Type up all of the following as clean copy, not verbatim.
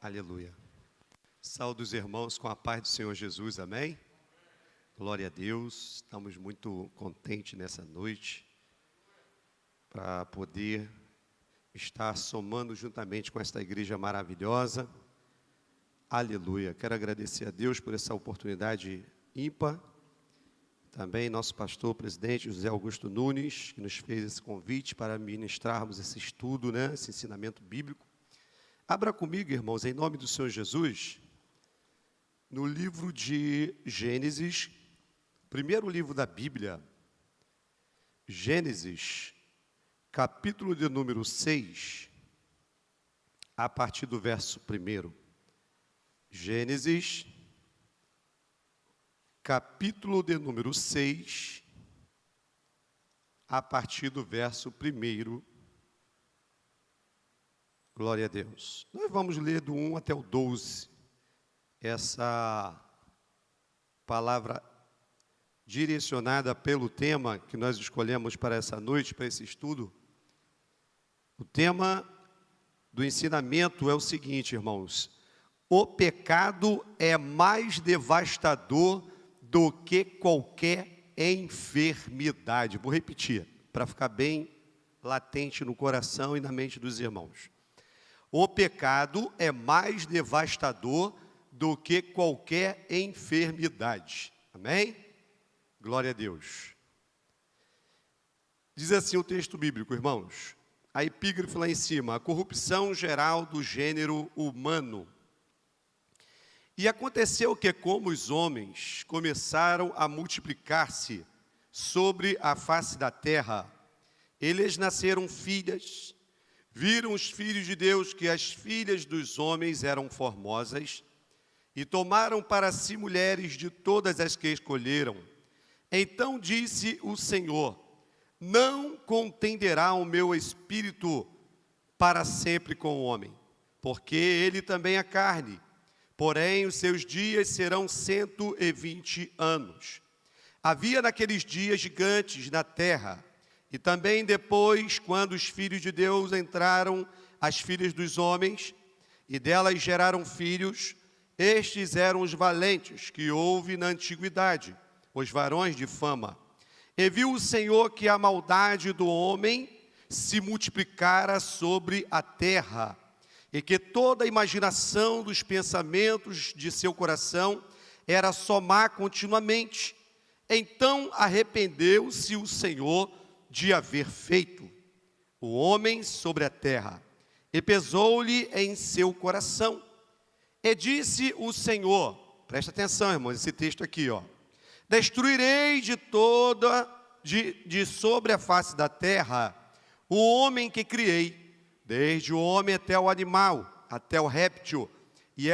Aleluia. Saúde os irmãos com a paz do Senhor Jesus, amém? Glória a Deus, estamos muito contentes nessa noite para poder estar somando juntamente com esta igreja maravilhosa. Aleluia. Quero agradecer a Deus por essa oportunidade ímpar. Também nosso pastor, presidente José Augusto Nunes, que nos fez esse convite para ministrarmos esse estudo, esse ensinamento bíblico. Abra comigo, irmãos, em nome do Senhor Jesus, no livro de Gênesis, primeiro livro da Bíblia, Gênesis, capítulo de número 6, a partir do verso 1. Gênesis, capítulo de número 6, a partir do verso 1. Glória a Deus. Nós vamos ler do 1 até o 12, essa palavra direcionada pelo tema que nós escolhemos para essa noite, para esse estudo. O tema do ensinamento é o seguinte, irmãos: o pecado é mais devastador do que qualquer enfermidade. Vou repetir, para ficar bem latente no coração e na mente dos irmãos. O pecado é mais devastador do que qualquer enfermidade. Amém? Glória a Deus. Diz assim o texto bíblico, irmãos. A epígrafe lá em cima: a corrupção geral do gênero humano. E aconteceu que, como os homens começaram a multiplicar-se sobre a face da terra, eles nasceram filhas. Viram os filhos de Deus que as filhas dos homens eram formosas e tomaram para si mulheres de todas as que escolheram. Então disse o Senhor: não contenderá o meu espírito para sempre com o homem, porque ele também é carne, porém os seus dias serão 120 anos. Havia naqueles dias gigantes na terra. E também depois, quando os filhos de Deus entraram, as filhas dos homens, e delas geraram filhos, estes eram os valentes que houve na antiguidade, os varões de fama. E viu o Senhor que a maldade do homem se multiplicara sobre a terra, e que toda a imaginação dos pensamentos de seu coração era só má continuamente. Então arrependeu-se o Senhor de haver feito o homem sobre a terra, e pesou-lhe em seu coração. E disse o Senhor, presta atenção, irmãos, esse texto aqui, destruirei de sobre a face da terra o homem que criei, desde o homem até o animal, até o réptil, e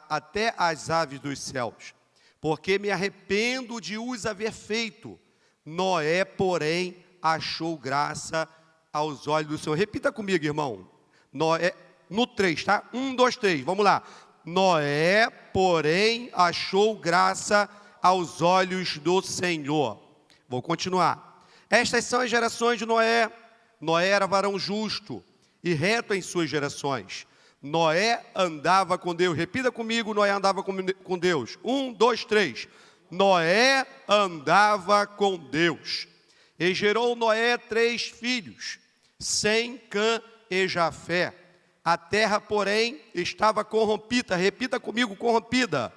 até as aves dos céus, porque me arrependo de os haver feito. Noé, porém, achou graça aos olhos do Senhor. Repita comigo, irmão. Noé, no 3, tá? 1, 2, 3, vamos lá. Noé, porém, achou graça aos olhos do Senhor. Vou continuar. Estas são as gerações de Noé. Noé era varão justo e reto em suas gerações. Noé andava com Deus. Repita comigo: Noé andava com Deus. 1, 2, 3. Noé andava com Deus. E gerou Noé 3 filhos, Sem, Cã e Jafé. A terra, porém, estava corrompida. Repita comigo: corrompida.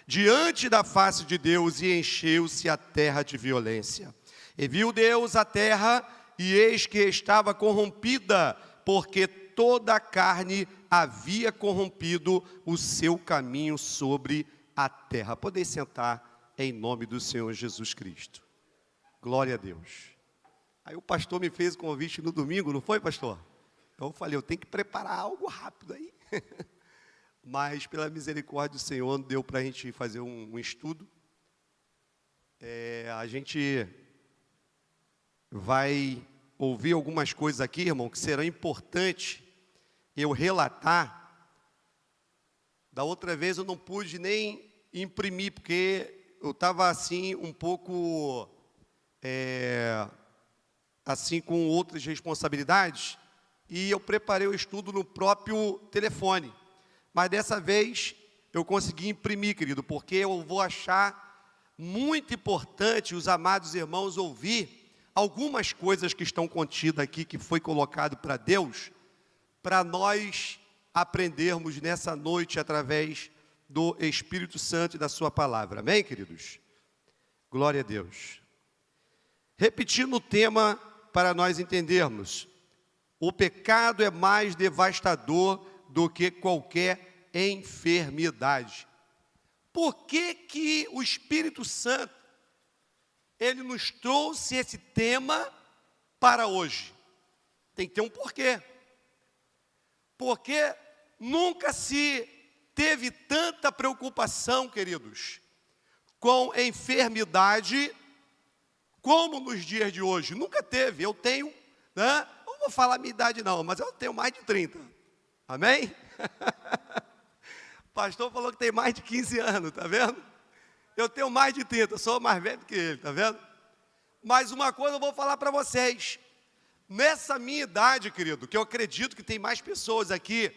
Diante da face de Deus, e encheu-se a terra de violência. E viu Deus a terra, e eis que estava corrompida, porque toda a carne havia corrompido o seu caminho sobre a terra. Podem sentar em nome do Senhor Jesus Cristo. Glória a Deus. Aí o pastor me fez o convite no domingo, não foi, pastor? Então eu falei, eu tenho que preparar algo rápido aí. Mas pela misericórdia do Senhor, deu para a gente fazer um estudo. A gente vai ouvir algumas coisas aqui, irmão, que serão importantes eu relatar. Da outra vez eu não pude nem imprimir, porque eu estava assim um pouco... assim com outras responsabilidades, e eu preparei o estudo no próprio telefone. Mas dessa vez eu consegui imprimir, querido, porque eu vou achar muito importante os amados irmãos ouvir algumas coisas que estão contidas aqui, que foi colocado para Deus, para nós aprendermos nessa noite através do Espírito Santo e da sua palavra. Amém, queridos? Glória a Deus. Repetindo o tema para nós entendermos, o pecado é mais devastador do que qualquer enfermidade. Por que que o Espírito Santo, ele nos trouxe esse tema para hoje? Tem que ter um porquê. Porque nunca se teve tanta preocupação, queridos, com enfermidade como nos dias de hoje. Nunca teve. Eu tenho, né? Não vou falar a minha idade não, mas eu tenho mais de 30. Amém? O pastor falou que tem mais de 15 anos, tá vendo? Eu tenho mais de 30, sou mais velho que ele, tá vendo? Mas uma coisa eu vou falar para vocês. Nessa minha idade, querido, que eu acredito que tem mais pessoas aqui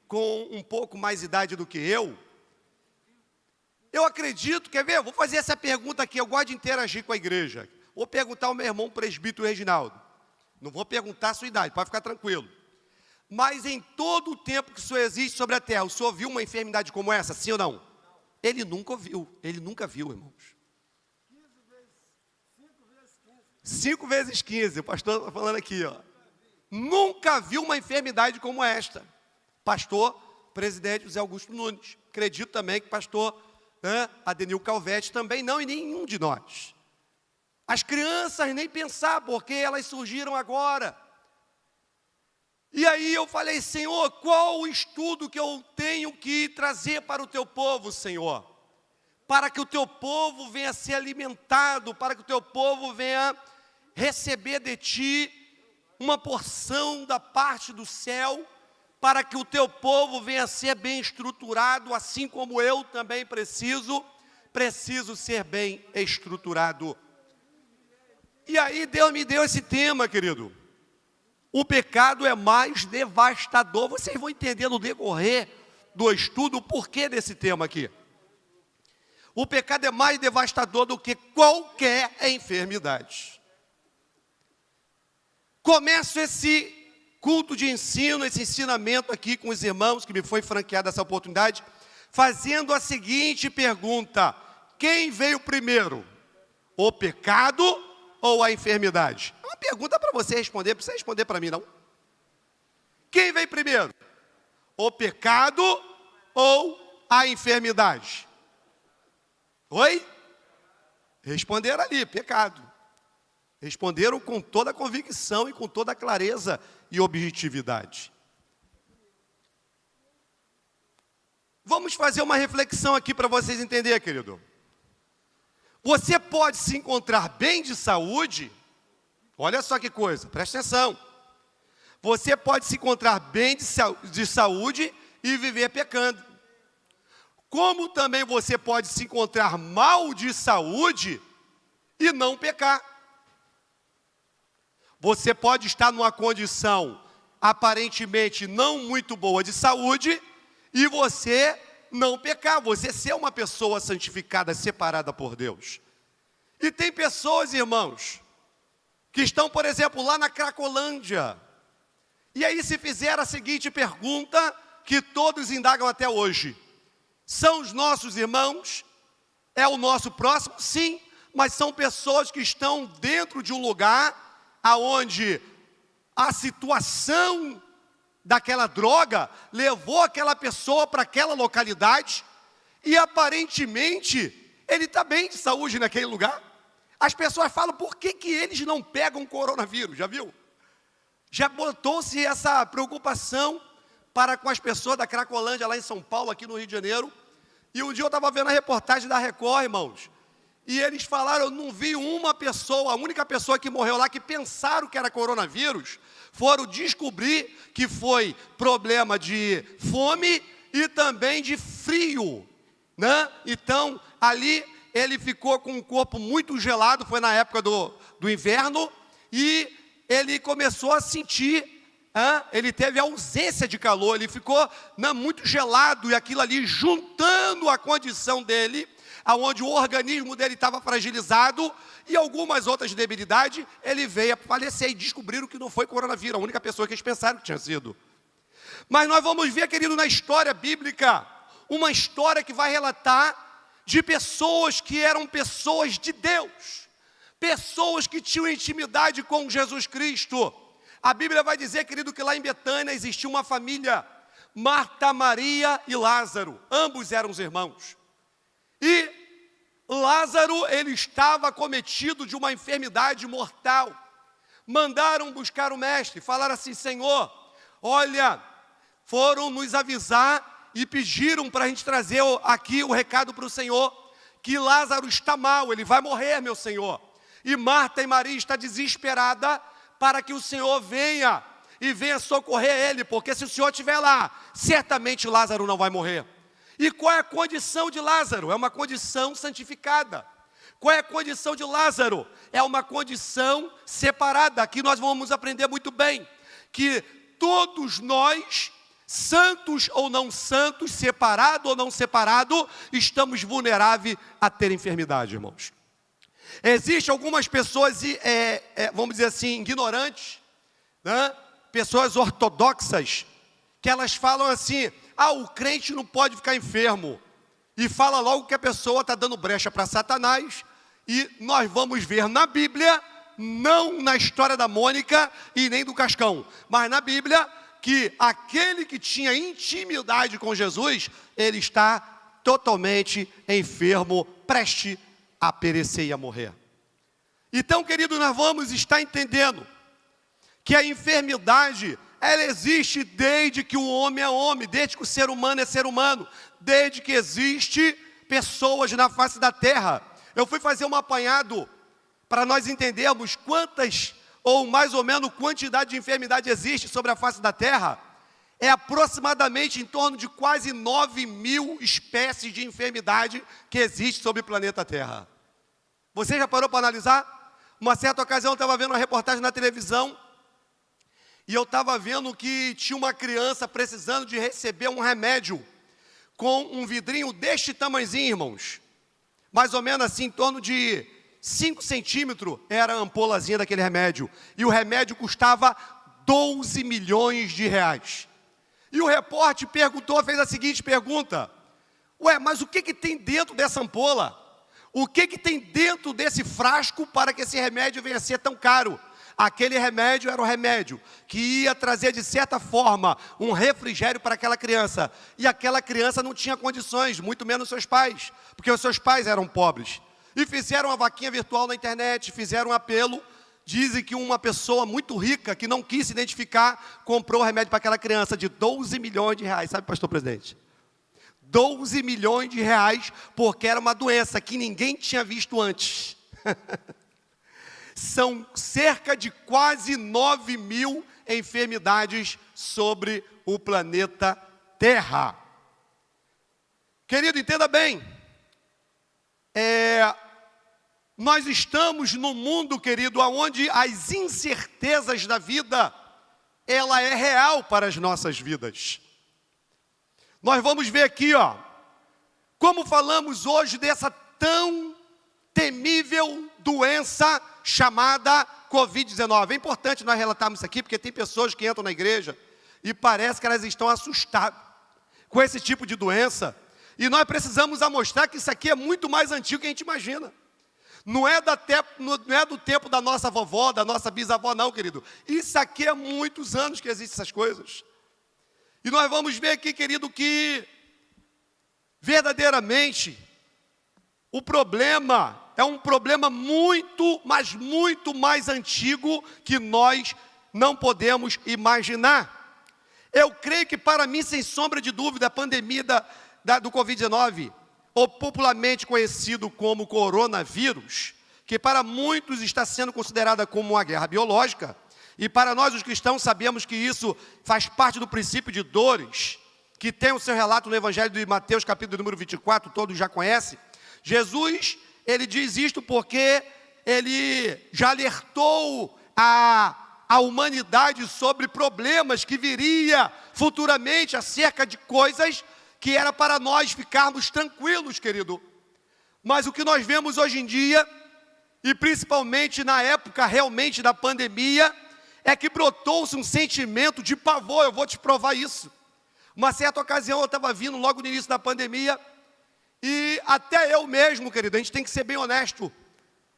com um pouco mais idade do que eu acredito, quer ver? Vou fazer essa pergunta aqui, eu gosto de interagir com a igreja. Vou perguntar ao meu irmão presbítero Reginaldo. Não vou perguntar a sua idade, pode ficar tranquilo. Mas em todo o tempo que o Senhor existe sobre a terra, o Senhor viu uma enfermidade como essa, sim ou não? Ele nunca viu, irmãos. 5 vezes 15, o pastor está falando aqui, ó. Nunca viu uma enfermidade como esta. Pastor, presidente José Augusto Nunes. Acredito também que pastor Adenil Calvete também não, e nenhum de nós. As crianças nem pensar, porque elas surgiram agora. E aí eu falei, Senhor, qual o estudo que eu tenho que trazer para o teu povo, Senhor? Para que o teu povo venha ser alimentado, para que o teu povo venha receber de ti uma porção da parte do céu, para que o teu povo venha ser bem estruturado, assim como eu também preciso ser bem estruturado. E aí Deus me deu esse tema, querido. O pecado é mais devastador. Vocês vão entender no decorrer do estudo o porquê desse tema aqui. O pecado é mais devastador do que qualquer enfermidade. Começo esse culto de ensino, esse ensinamento aqui com os irmãos, que me foi franqueada essa oportunidade, fazendo a seguinte pergunta: quem veio primeiro? O pecado ou a enfermidade? É uma pergunta para você responder, não precisa responder para mim não. Quem veio primeiro? O pecado ou a enfermidade? Oi? Responderam ali, pecado. Responderam com toda a convicção e com toda a clareza e objetividade. Vamos fazer uma reflexão aqui para vocês entenderem, querido. Você pode se encontrar bem de saúde, olha só que coisa, presta atenção. Você pode se encontrar bem de saúde e viver pecando. Como também você pode se encontrar mal de saúde e não pecar. Você pode estar numa condição aparentemente não muito boa de saúde e você não pecar, você ser uma pessoa santificada, separada por Deus. E tem pessoas, irmãos, que estão, por exemplo, lá na Cracolândia, e aí se fizeram a seguinte pergunta, que todos indagam até hoje: são os nossos irmãos? É o nosso próximo? Sim, mas são pessoas que estão dentro de um lugar aonde a situação daquela droga levou aquela pessoa para aquela localidade e aparentemente ele está bem de saúde naquele lugar. As pessoas falam, por que que eles não pegam coronavírus? Já viu? Já botou-se essa preocupação para com as pessoas da Cracolândia lá em São Paulo, aqui no Rio de Janeiro. E um dia eu estava vendo a reportagem da Record, irmãos, e eles falaram, eu não vi uma pessoa, a única pessoa que morreu lá que pensaram que era coronavírus, foram descobrir que foi problema de fome e também de frio, né? Então, ali ele ficou com o corpo muito gelado, foi na época do inverno, e ele começou a sentir ele teve ausência de calor, ele ficou muito gelado, e aquilo ali juntando a condição dele, aonde o organismo dele estava fragilizado, e algumas outras debilidades, ele veio a falecer, e descobriram que não foi coronavírus, a única pessoa que eles pensaram que tinha sido. Mas nós vamos ver, querido, na história bíblica, uma história que vai relatar de pessoas que eram pessoas de Deus, pessoas que tinham intimidade com Jesus Cristo. A Bíblia vai dizer, querido, que lá em Betânia existia uma família, Marta, Maria e Lázaro, ambos eram os irmãos. E Lázaro, ele estava acometido de uma enfermidade mortal. Mandaram buscar o mestre, falaram assim: Senhor, olha, foram nos avisar e pediram para a gente trazer aqui o recado para o Senhor, que Lázaro está mal, ele vai morrer, meu Senhor. E Marta e Maria estão desesperadas para que o Senhor venha e venha socorrer ele, porque se o Senhor estiver lá, certamente Lázaro não vai morrer. E qual é a condição de Lázaro? É uma condição santificada. Qual é a condição de Lázaro? É uma condição separada. Aqui nós vamos aprender muito bem que todos nós, santos ou não santos, separado ou não separado, estamos vulneráveis a ter enfermidade, irmãos. Existem algumas pessoas, vamos dizer assim, ignorantes, né? Pessoas ortodoxas, que elas falam assim: o crente não pode ficar enfermo, e fala logo que a pessoa está dando brecha para Satanás. E nós vamos ver na Bíblia, não na história da Mônica e nem do Cascão, mas na Bíblia, que aquele que tinha intimidade com Jesus, ele está totalmente enfermo, prestes a perecer e a morrer. Então, querido, nós vamos estar entendendo que a enfermidade, ela existe desde que o homem é homem, desde que o ser humano é ser humano, desde que existe pessoas na face da terra. Eu fui fazer um apanhado para nós entendermos quantas, ou mais ou menos, quantidade de enfermidade existe sobre a face da terra. É aproximadamente em torno de quase 9.000 espécies de enfermidade que existe sobre o planeta Terra. Você já parou para analisar? Uma certa ocasião eu estava vendo uma reportagem na televisão, e eu estava vendo que tinha uma criança precisando de receber um remédio, com um vidrinho deste tamanhozinho, irmãos. Mais ou menos assim, em torno de 5 centímetros, era a ampolazinha daquele remédio. E o remédio custava 12 milhões de reais. E o repórter fez a seguinte pergunta: mas o que tem dentro dessa ampola? O que tem dentro desse frasco para que esse remédio venha a ser tão caro? Aquele remédio era o remédio que ia trazer, de certa forma, um refrigério para aquela criança. E aquela criança não tinha condições, muito menos seus pais, porque os seus pais eram pobres. E fizeram uma vaquinha virtual na internet, fizeram um apelo. Dizem que uma pessoa muito rica, que não quis se identificar, comprou o remédio para aquela criança de 12 milhões de reais. Sabe, pastor presidente? 12 milhões de reais, porque era uma doença que ninguém tinha visto antes. São cerca de quase 9.000 enfermidades sobre o planeta Terra. Querido, entenda bem. Nós estamos num mundo, querido, onde as incertezas da vida, ela é real para as nossas vidas. Nós vamos ver aqui, como falamos hoje dessa tão temível doença chamada Covid-19. É importante nós relatarmos isso aqui, porque tem pessoas que entram na igreja e parece que elas estão assustadas com esse tipo de doença. E nós precisamos mostrar que isso aqui é muito mais antigo que a gente imagina. Não é do tempo da nossa vovó, da nossa bisavó, não, querido. Isso aqui é muitos anos que existem essas coisas. E nós vamos ver aqui, querido, que verdadeiramente o problema é um problema muito, mas muito mais antigo que nós não podemos imaginar. Eu creio que, para mim, sem sombra de dúvida, a pandemia do Covid-19, ou popularmente conhecido como coronavírus, que para muitos está sendo considerada como uma guerra biológica, e para nós os cristãos sabemos que isso faz parte do princípio de dores, que tem o seu relato no Evangelho de Mateus, capítulo número 24, todos já conhecem. Jesus, ele diz isto porque ele já alertou a a humanidade sobre problemas que viria futuramente acerca de coisas que era para nós ficarmos tranquilos, querido. Mas o que nós vemos hoje em dia, e principalmente na época realmente da pandemia, é que brotou-se um sentimento de pavor. Eu vou te provar isso. Uma certa ocasião eu estava vindo logo no início da pandemia, e até eu mesmo, querido, a gente tem que ser bem honesto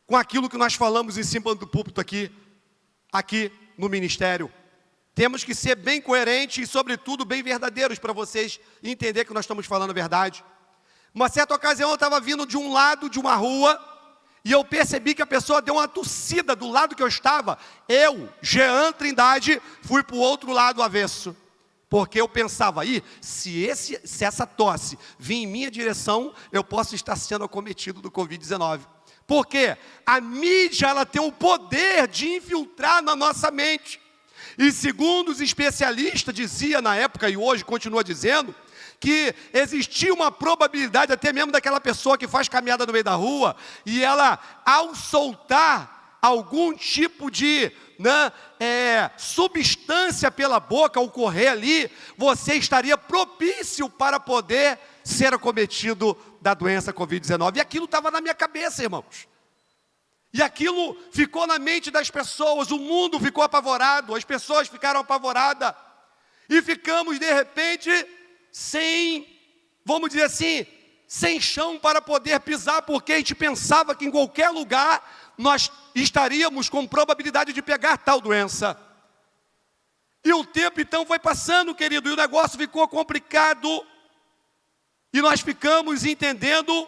com aquilo que nós falamos em cima do púlpito aqui no ministério. Temos que ser bem coerentes e, sobretudo, bem verdadeiros para vocês entenderem que nós estamos falando a verdade. Uma certa ocasião eu estava vindo de um lado de uma rua e eu percebi que a pessoa deu uma tossida do lado que eu estava. Eu, Jean Trindade, fui para o outro lado avesso. Porque eu pensava, aí, se essa tosse vir em minha direção, eu posso estar sendo acometido do Covid-19. Porque a mídia, ela tem o poder de infiltrar na nossa mente. E segundo os especialistas, dizia na época e hoje continua dizendo, que existia uma probabilidade até mesmo daquela pessoa que faz caminhada no meio da rua, e ela, ao soltar algum tipo de substância pela boca, ao correr ali, você estaria propício para poder ser acometido da doença Covid-19. E aquilo estava na minha cabeça, irmãos. E aquilo ficou na mente das pessoas, o mundo ficou apavorado, as pessoas ficaram apavoradas, e ficamos de repente sem, vamos dizer assim, sem chão para poder pisar, porque a gente pensava que em qualquer lugar nós estaríamos com probabilidade de pegar tal doença. E o tempo então foi passando, querido, e o negócio ficou complicado, e nós ficamos entendendo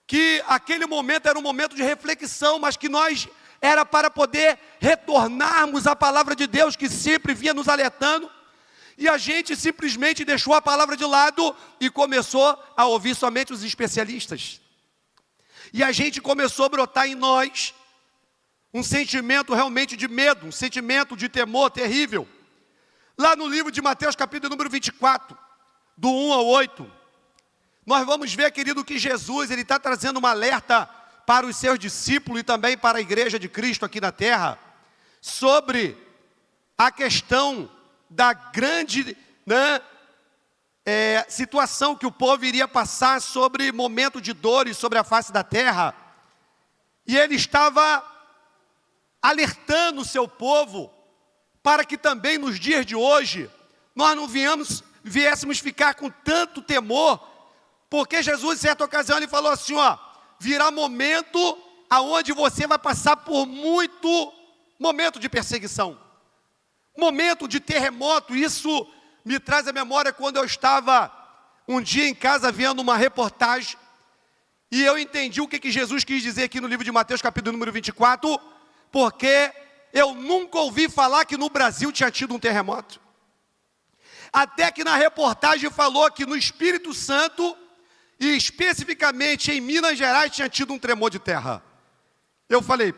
que aquele momento era um momento de reflexão, mas que nós era para poder retornarmos à palavra de Deus, que sempre vinha nos alertando, e a gente simplesmente deixou a palavra de lado e começou a ouvir somente os especialistas. E a gente começou a brotar em nós um sentimento realmente de medo, um sentimento de temor terrível. Lá no livro de Mateus, capítulo número 24, do 1 ao 8, nós vamos ver, querido, que Jesus ele está trazendo um alerta para os seus discípulos e também para a igreja de Cristo aqui na terra, sobre a questão da grande situação que o povo iria passar, sobre momento de dores sobre a face da terra. E ele estava alertando o seu povo para que também nos dias de hoje nós não viéssemos ficar com tanto temor, porque Jesus, em certa ocasião, ele falou assim, virá momento aonde você vai passar por muito momento de perseguição, momento de terremoto. Isso me traz à memória quando eu estava um dia em casa vendo uma reportagem, e eu entendi o que Jesus quis dizer aqui no livro de Mateus, capítulo número 24, porque eu nunca ouvi falar que no Brasil tinha tido um terremoto. Até que na reportagem falou que no Espírito Santo, e especificamente em Minas Gerais, tinha tido um tremor de terra. Eu falei,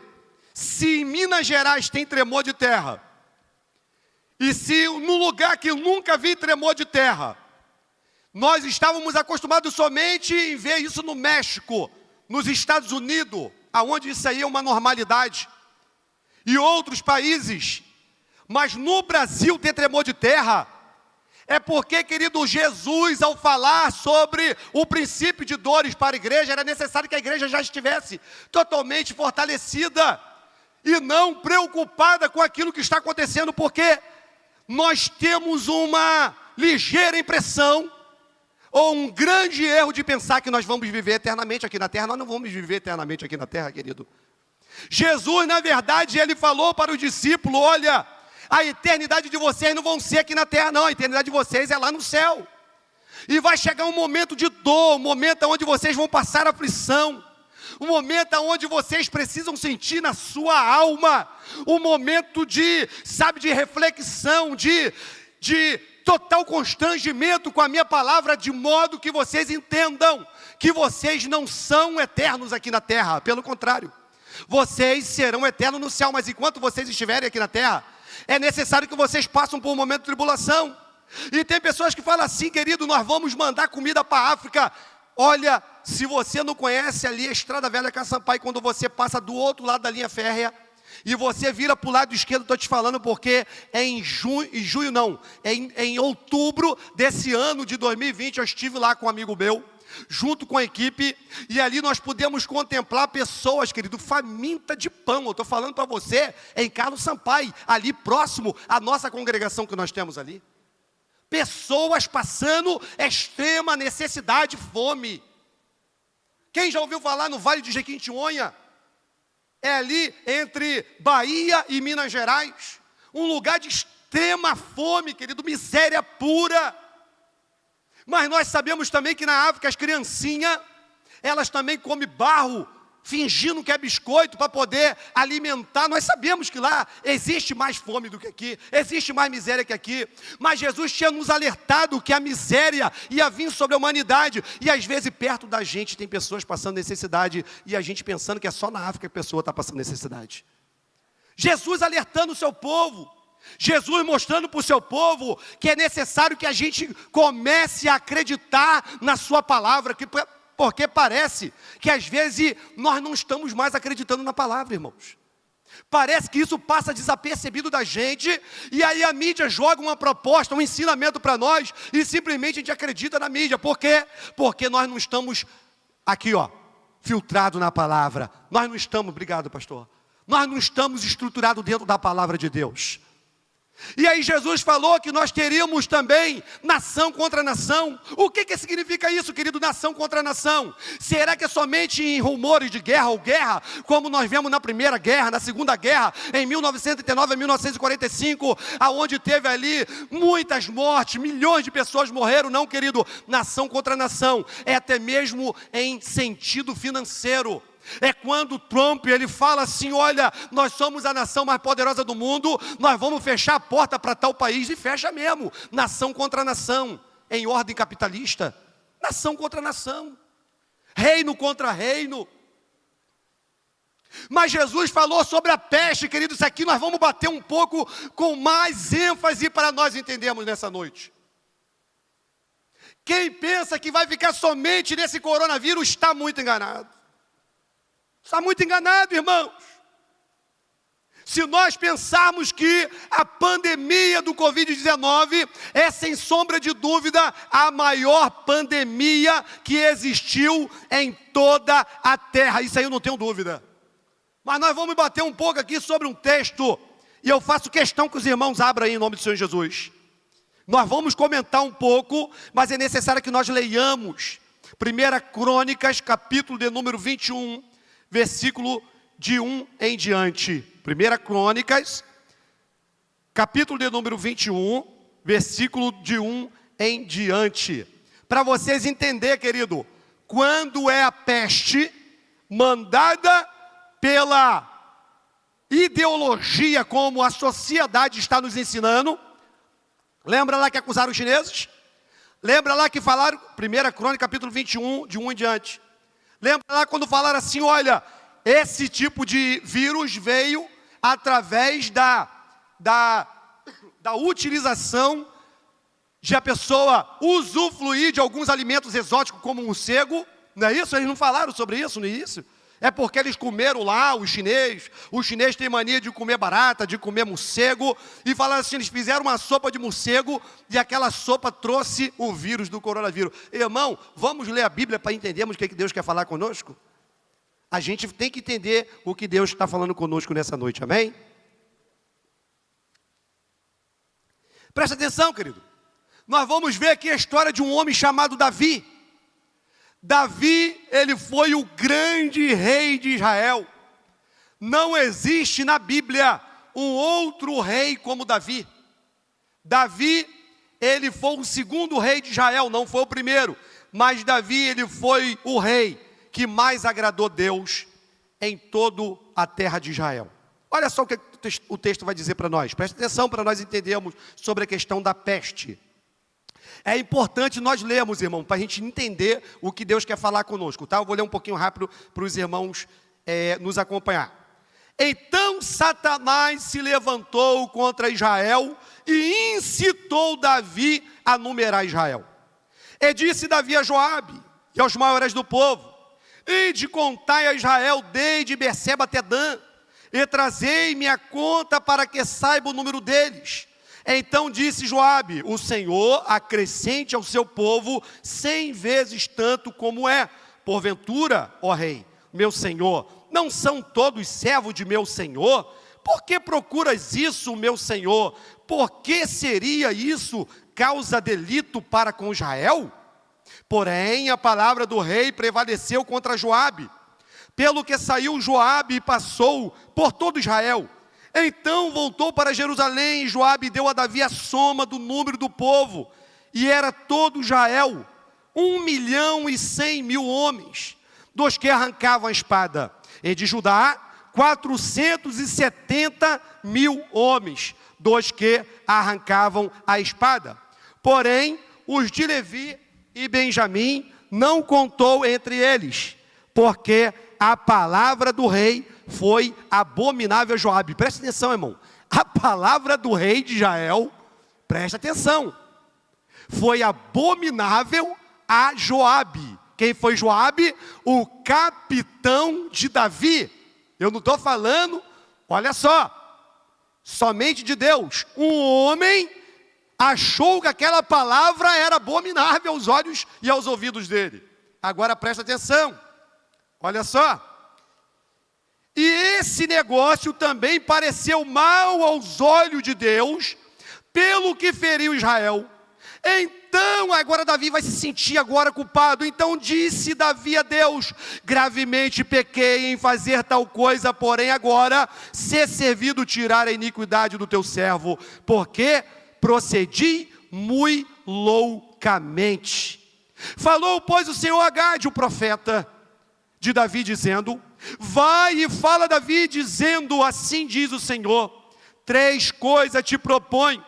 se em Minas Gerais tem tremor de terra, e se num lugar que eu nunca vi tremor de terra, nós estávamos acostumados somente em ver isso no México, nos Estados Unidos, aonde isso aí é uma normalidade, e outros países, mas no Brasil ter tremor de terra, é porque, querido, Jesus, ao falar sobre o princípio de dores para a igreja, era necessário que a igreja já estivesse totalmente fortalecida, e não preocupada com aquilo que está acontecendo, porque nós temos uma ligeira impressão, ou um grande erro de pensar que nós vamos viver eternamente aqui na terra. Nós não vamos viver eternamente aqui na terra, querido. Jesus, na verdade, ele falou para os discípulos, olha, a eternidade de vocês não vão ser aqui na terra, não. A eternidade de vocês é lá no céu. E vai chegar um momento de dor, um momento onde vocês vão passar aflição, um momento onde vocês precisam sentir na sua alma, um momento de reflexão, de total constrangimento com a minha palavra, de modo que vocês entendam que vocês não são eternos aqui na terra. Pelo contrário, vocês serão eternos no céu, mas enquanto vocês estiverem aqui na terra, é necessário que vocês passem por um momento de tribulação. E tem pessoas que falam assim, querido, nós vamos mandar comida para a África. Olha, se você não conhece ali a Estrada Velha Caçampai, quando você passa do outro lado da linha férrea, E você vira para o lado esquerdo, estou te falando porque é em em outubro desse ano de 2020, eu estive lá com um amigo meu, junto com a equipe, e ali nós pudemos contemplar pessoas, querido, faminta de pão. Eu estou falando para você, em Carlos Sampaio, ali próximo à nossa congregação que nós temos ali. Pessoas passando extrema necessidade, fome. Quem já ouviu falar no Vale de Jequitinhonha? É ali entre Bahia e Minas Gerais, um lugar de extrema fome, querido, miséria pura. Mas nós sabemos também que na África as criancinhas, elas também comem barro, fingindo que é biscoito para poder alimentar. Nós sabemos que lá existe mais fome do que aqui, existe mais miséria que aqui. Mas Jesus tinha nos alertado que a miséria ia vir sobre a humanidade. E às vezes perto da gente tem pessoas passando necessidade e a gente pensando que é só na África que a pessoa está passando necessidade. Jesus alertando o seu povo. Jesus mostrando para o seu povo que é necessário que a gente comece a acreditar na sua palavra, porque parece que às vezes nós não estamos mais acreditando na palavra, irmãos. Parece que isso passa desapercebido da gente, e aí a mídia joga uma proposta, um ensinamento para nós, e simplesmente a gente acredita na mídia. Por quê? Porque nós não estamos aqui, filtrados na palavra. Nós não estamos, obrigado pastor, nós não estamos estruturados dentro da palavra de Deus. E aí Jesus falou que nós teríamos também nação contra nação. O que significa isso, querido, nação contra nação? Será que é somente em rumores de guerra ou guerra, como nós vemos na Primeira Guerra, na Segunda Guerra, em 1939 a 1945, aonde teve ali muitas mortes, milhões de pessoas morreram? Não, querido, nação contra nação, é até mesmo em sentido financeiro. É quando Trump, ele fala assim, olha, nós somos a nação mais poderosa do mundo, nós vamos fechar a porta para tal país, e fecha mesmo. Nação contra nação, em ordem capitalista. Nação contra nação, reino contra reino. Mas Jesus falou sobre a peste, querido, isso aqui nós vamos bater um pouco com mais ênfase para nós entendermos nessa noite. Quem pensa que vai ficar somente nesse coronavírus está muito enganado. Está muito enganado, irmãos. Se nós pensarmos que a pandemia do Covid-19 é, sem sombra de dúvida, a maior pandemia que existiu em toda a terra, isso aí eu não tenho dúvida. Mas nós vamos bater um pouco aqui sobre um texto, e eu faço questão que os irmãos abram aí em nome do Senhor Jesus. Nós vamos comentar um pouco, mas é necessário que nós leiamos 1 Crônicas, capítulo de número 21, versículo de 1 em diante. 1 Crônicas, capítulo de número 21, versículo de 1 em diante. Para vocês entenderem, querido, quando é a peste mandada pela ideologia como a sociedade está nos ensinando. Lembra lá que acusaram os chineses? Lembra lá que falaram, 1 Crônicas, capítulo 21, de 1 em diante. Lembra lá quando falaram assim, olha, esse tipo de vírus veio através da utilização de a pessoa usufruir de alguns alimentos exóticos como morcego. Não é isso? Eles não falaram sobre isso no início? É porque eles comeram lá, os chineses têm mania de comer barata, de comer morcego, e falaram assim, eles fizeram uma sopa de morcego, e aquela sopa trouxe o vírus do coronavírus. Irmão, vamos ler a Bíblia para entendermos o que Deus quer falar conosco? A gente tem que entender o que Deus está falando conosco nessa noite, amém? Presta atenção, querido. Nós vamos ver aqui a história de um homem chamado Davi. Davi, ele foi o grande rei de Israel. Não existe na Bíblia um outro rei como Davi. Davi, ele foi o segundo rei de Israel, não foi o primeiro. Mas Davi, ele foi o rei que mais agradou Deus em toda a terra de Israel. Olha só o que o texto vai dizer para nós. Presta atenção para nós entendermos sobre a questão da peste. É importante nós lermos, irmão, para a gente entender o que Deus quer falar conosco, tá? Eu vou ler um pouquinho rápido para os irmãos nos acompanhar. Então Satanás se levantou contra Israel e incitou Davi a numerar Israel. E disse Davi a Joabe e aos maiores do povo, ide contai a Israel desde Berseba até Dan, e trazei-me a conta para que saiba o número deles. Então disse Joabe: o Senhor acrescente ao seu povo 100 vezes tanto como é. Porventura, ó rei, meu senhor, não são todos servos de meu senhor? Por que procuras isso, meu senhor? Por que seria isso causa delito para com Israel? Porém, a palavra do rei prevaleceu contra Joabe, pelo que saiu Joabe e passou por todo Israel. Então voltou para Jerusalém, e Joabe deu a Davi a soma do número do povo, e era todo Israel 1.100.000 homens, dos que arrancavam a espada, e de Judá 470.000 homens, dos que arrancavam a espada. Porém, os de Levi e Benjamim não contou entre eles, porque a palavra do rei foi abominável a Joabe. Presta atenção, irmão. A palavra do rei de Israel, presta atenção, foi abominável a Joabe. Quem foi Joabe? O capitão de Davi. Eu não estou falando, olha só, somente de Deus. Um homem achou que aquela palavra era abominável aos olhos e aos ouvidos dele. Agora presta atenção, olha só. E esse negócio também pareceu mal aos olhos de Deus, pelo que feriu Israel. Então, agora Davi vai se sentir agora culpado. Então disse Davi a Deus: gravemente pequei em fazer tal coisa, porém agora se servido tirar a iniquidade do teu servo, porque procedi muito loucamente. Falou, pois, o Senhor a Gade, o profeta de Davi, dizendo: vai e fala a Davi, dizendo: assim diz o Senhor, 3 coisas te proponho,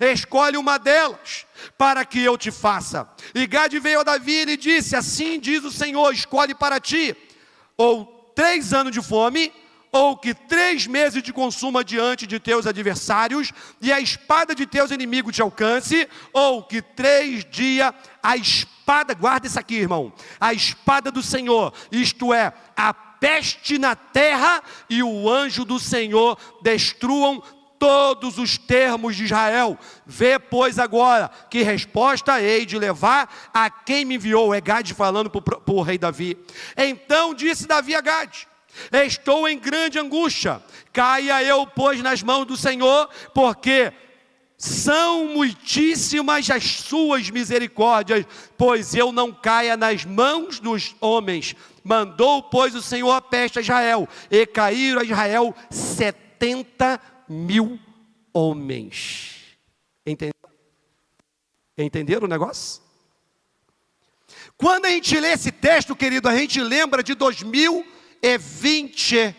escolhe uma delas, para que eu te faça. E Gade veio a Davi e lhe disse: assim diz o Senhor, escolhe para ti, ou 3 anos de fome, ou que 3 meses te consuma diante de teus adversários, e a espada de teus inimigos te alcance, ou que 3 dias a espada, guarda isso aqui, irmão, a espada do Senhor, isto é, a peste na terra, e o anjo do Senhor destruam todos os termos de Israel. Vê, pois, agora que resposta hei de levar a quem me enviou. É Gade falando para o rei Davi. Então disse Davi a Gade: estou em grande angústia, caia eu, pois, nas mãos do Senhor, porque são muitíssimas as suas misericórdias, pois eu não caia nas mãos dos homens. Mandou, pois, o Senhor a peste a Israel, e caíram a Israel 70.000 homens. Entenderam o negócio? Quando a gente lê esse texto, querido, a gente lembra de 2020.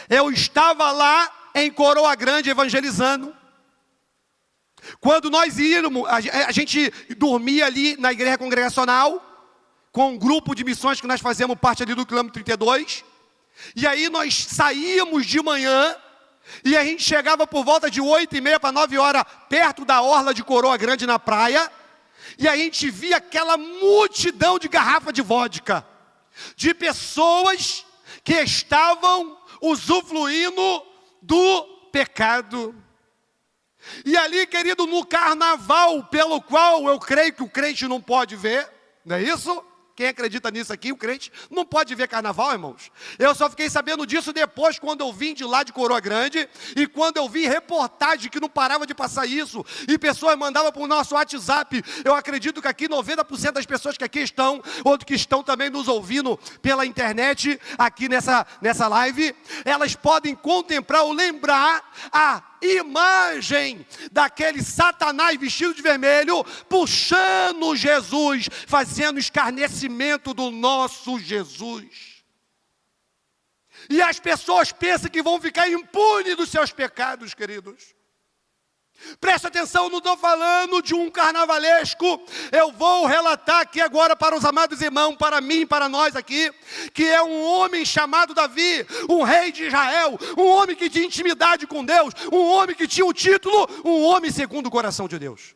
Eu estava lá em Coroa Grande evangelizando. Quando nós íamos, a gente dormia ali na igreja congregacional, com um grupo de missões que nós fazemos parte ali do quilômetro 32. E aí nós saíamos de manhã, e a gente chegava por volta de 8h30 para 9 horas, perto da orla de Coroa Grande na praia, e a gente via aquela multidão de garrafa de vodka, de pessoas que estavam usufruindo do pecado. E ali, querido, no carnaval, pelo qual eu creio que o crente não pode ver, não é isso? Quem acredita nisso aqui, o crente não pode ver carnaval, irmãos. Eu só fiquei sabendo disso depois, quando eu vim de lá de Coroa Grande, e quando eu vi reportagem que não parava de passar isso, e pessoas mandavam para o nosso WhatsApp. Eu acredito que aqui 90% das pessoas que aqui estão, ou que estão também nos ouvindo pela internet, aqui nessa live, elas podem contemplar ou lembrar a imagem daquele Satanás vestido de vermelho, puxando Jesus, fazendo escarnecimento do nosso Jesus. E as pessoas pensam que vão ficar impunes dos seus pecados, queridos. Presta atenção, não estou falando de um carnavalesco. Eu vou relatar aqui agora para os amados irmãos, para mim, para nós aqui, que é um homem chamado Davi, um rei de Israel, um homem que tinha intimidade com Deus, um homem que tinha o título, um homem segundo o coração de Deus.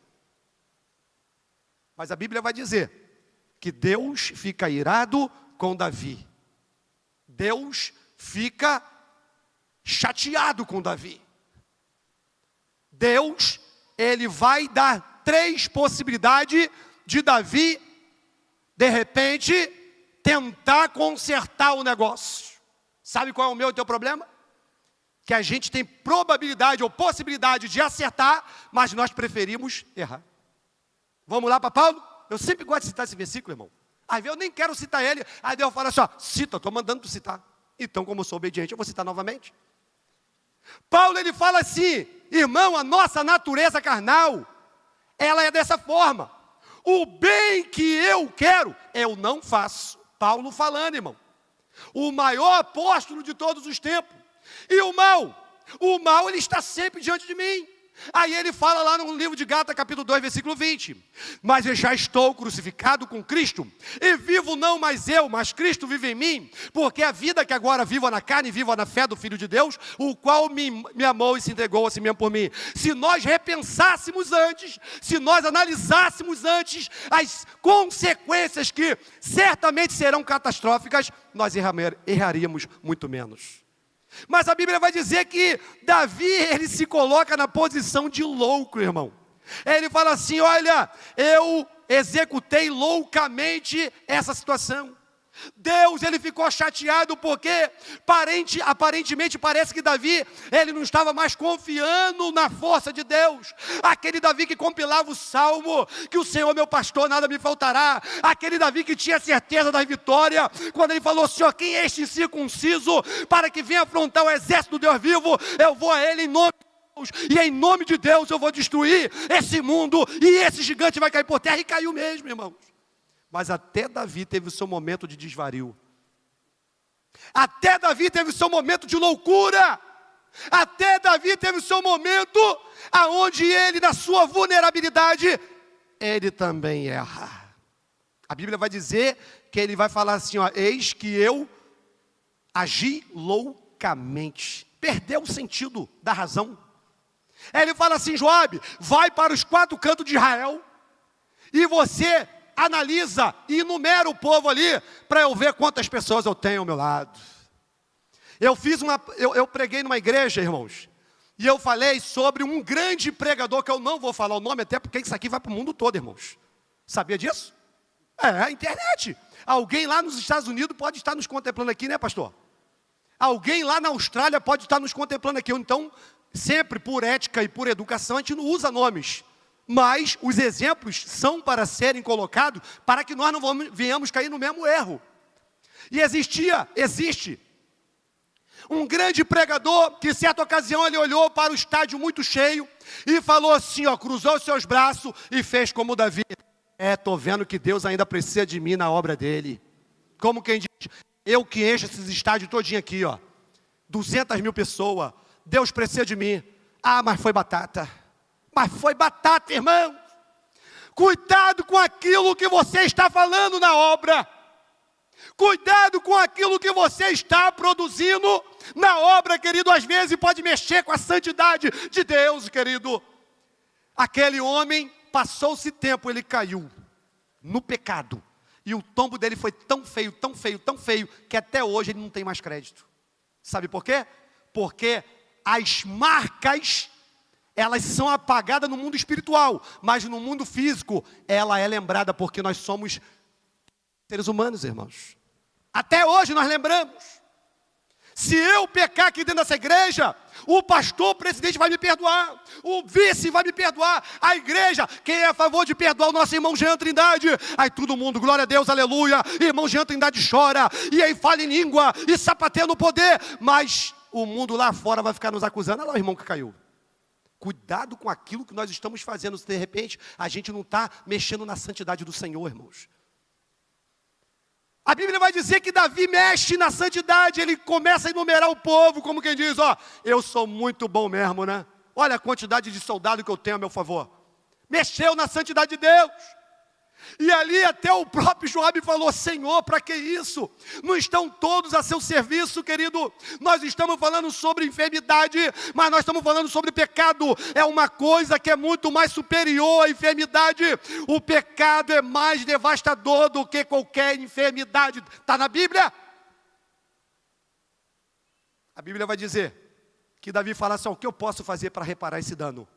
Mas a Bíblia vai dizer que Deus fica irado com Davi. Deus fica chateado com Davi. Deus, ele vai dar 3 possibilidades de Davi, de repente, tentar consertar o negócio. Sabe qual é o meu e o teu problema? Que a gente tem probabilidade ou possibilidade de acertar, mas nós preferimos errar. Vamos lá para Paulo? Eu sempre gosto de citar esse versículo, irmão. Às vezes eu nem quero citar ele, aí Deus fala assim, ó, cita, estou mandando tu citar. Então, como eu sou obediente, eu vou citar novamente. Paulo, ele fala assim, irmão, a nossa natureza carnal, ela é dessa forma. O bem que eu quero, eu não faço. Paulo falando, irmão. O maior apóstolo de todos os tempos. E o mal ele está sempre diante de mim. Aí ele fala lá no livro de Gálatas, capítulo 2, versículo 20. Mas eu já estou crucificado com Cristo, e vivo não mais eu, mas Cristo vive em mim, porque a vida que agora vivo na carne, vivo na fé do Filho de Deus, o qual me amou e se entregou a si mesmo por mim. Se nós repensássemos antes, se nós analisássemos antes as consequências que certamente serão catastróficas, nós erraríamos muito menos. Mas a Bíblia vai dizer que Davi, ele se coloca na posição de louco, irmão. Ele fala assim, olha, eu executei loucamente essa situação. Deus, ele ficou chateado porque aparentemente parece que Davi, ele não estava mais confiando na força de Deus. Aquele Davi que compilava o salmo, que o Senhor meu pastor, nada me faltará. Aquele Davi que tinha certeza da vitória, quando ele falou, Senhor, quem é este incircunciso para que venha afrontar o exército do Deus vivo? Eu vou a ele em nome de Deus, e em nome de Deus eu vou destruir esse mundo, e esse gigante vai cair por terra, e caiu mesmo, irmãos. Mas até Davi teve o seu momento de desvario. Até Davi teve o seu momento de loucura. Até Davi teve o seu momento aonde ele, na sua vulnerabilidade, ele também erra. A Bíblia vai dizer que ele vai falar assim, ó, eis que eu agi loucamente. Perdeu o sentido da razão. Ele fala assim, Joabe, vai para os 4 cantos de Israel e você analisa e enumera o povo ali, para eu ver quantas pessoas eu tenho ao meu lado. Eu preguei numa igreja, irmãos, e eu falei sobre um grande pregador, que eu não vou falar o nome, até porque isso aqui vai para o mundo todo, irmãos. Sabia disso? É, a internet. Alguém lá nos Estados Unidos pode estar nos contemplando aqui, né, pastor? Alguém lá na Austrália pode estar nos contemplando aqui. Então, sempre por ética e por educação, a gente não usa nomes. Mas os exemplos são para serem colocados para que nós não venhamos cair no mesmo erro. E existe um grande pregador que, em certa ocasião, ele olhou para o estádio muito cheio e falou assim, ó, cruzou os seus braços e fez como Davi. Estou vendo que Deus ainda precisa de mim na obra dele. Como quem diz, eu que encho esses estádios todinho aqui, ó, 200 mil pessoas, Deus precisa de mim. Ah, mas foi batata. Mas foi batata, irmão. Cuidado com aquilo que você está falando na obra. Cuidado com aquilo que você está produzindo na obra, querido. Às vezes pode mexer com a santidade de Deus, querido. Aquele homem, passou-se tempo, ele caiu no pecado. E o tombo dele foi tão feio, tão feio, tão feio, que até hoje ele não tem mais crédito. Sabe por quê? Porque as marcas, elas são apagadas no mundo espiritual, mas no mundo físico, ela é lembrada, porque nós somos seres humanos, irmãos. Até hoje nós lembramos. Se eu pecar aqui dentro dessa igreja, o pastor, o presidente vai me perdoar, o vice vai me perdoar, a igreja, quem é a favor de perdoar o nosso irmão Jean Trindade? Aí todo mundo, glória a Deus, aleluia, irmão Jean Trindade chora, e aí fala em língua, e sapateia no poder, mas o mundo lá fora vai ficar nos acusando. Olha lá o irmão que caiu. Cuidado com aquilo que nós estamos fazendo, se de repente a gente não está mexendo na santidade do Senhor, irmãos. A Bíblia vai dizer que Davi mexe na santidade, ele começa a enumerar o povo, como quem diz, ó, eu sou muito bom mesmo, né? Olha a quantidade de soldado que eu tenho a meu favor. Mexeu na santidade de Deus. E ali até o próprio Joabe falou, Senhor, para que isso? Não estão todos a seu serviço, querido? Nós estamos falando sobre enfermidade, mas nós estamos falando sobre pecado. É uma coisa que é muito mais superior à enfermidade. O pecado é mais devastador do que qualquer enfermidade. Está na Bíblia? A Bíblia vai dizer que Davi fala assim, o que eu posso fazer para reparar esse dano?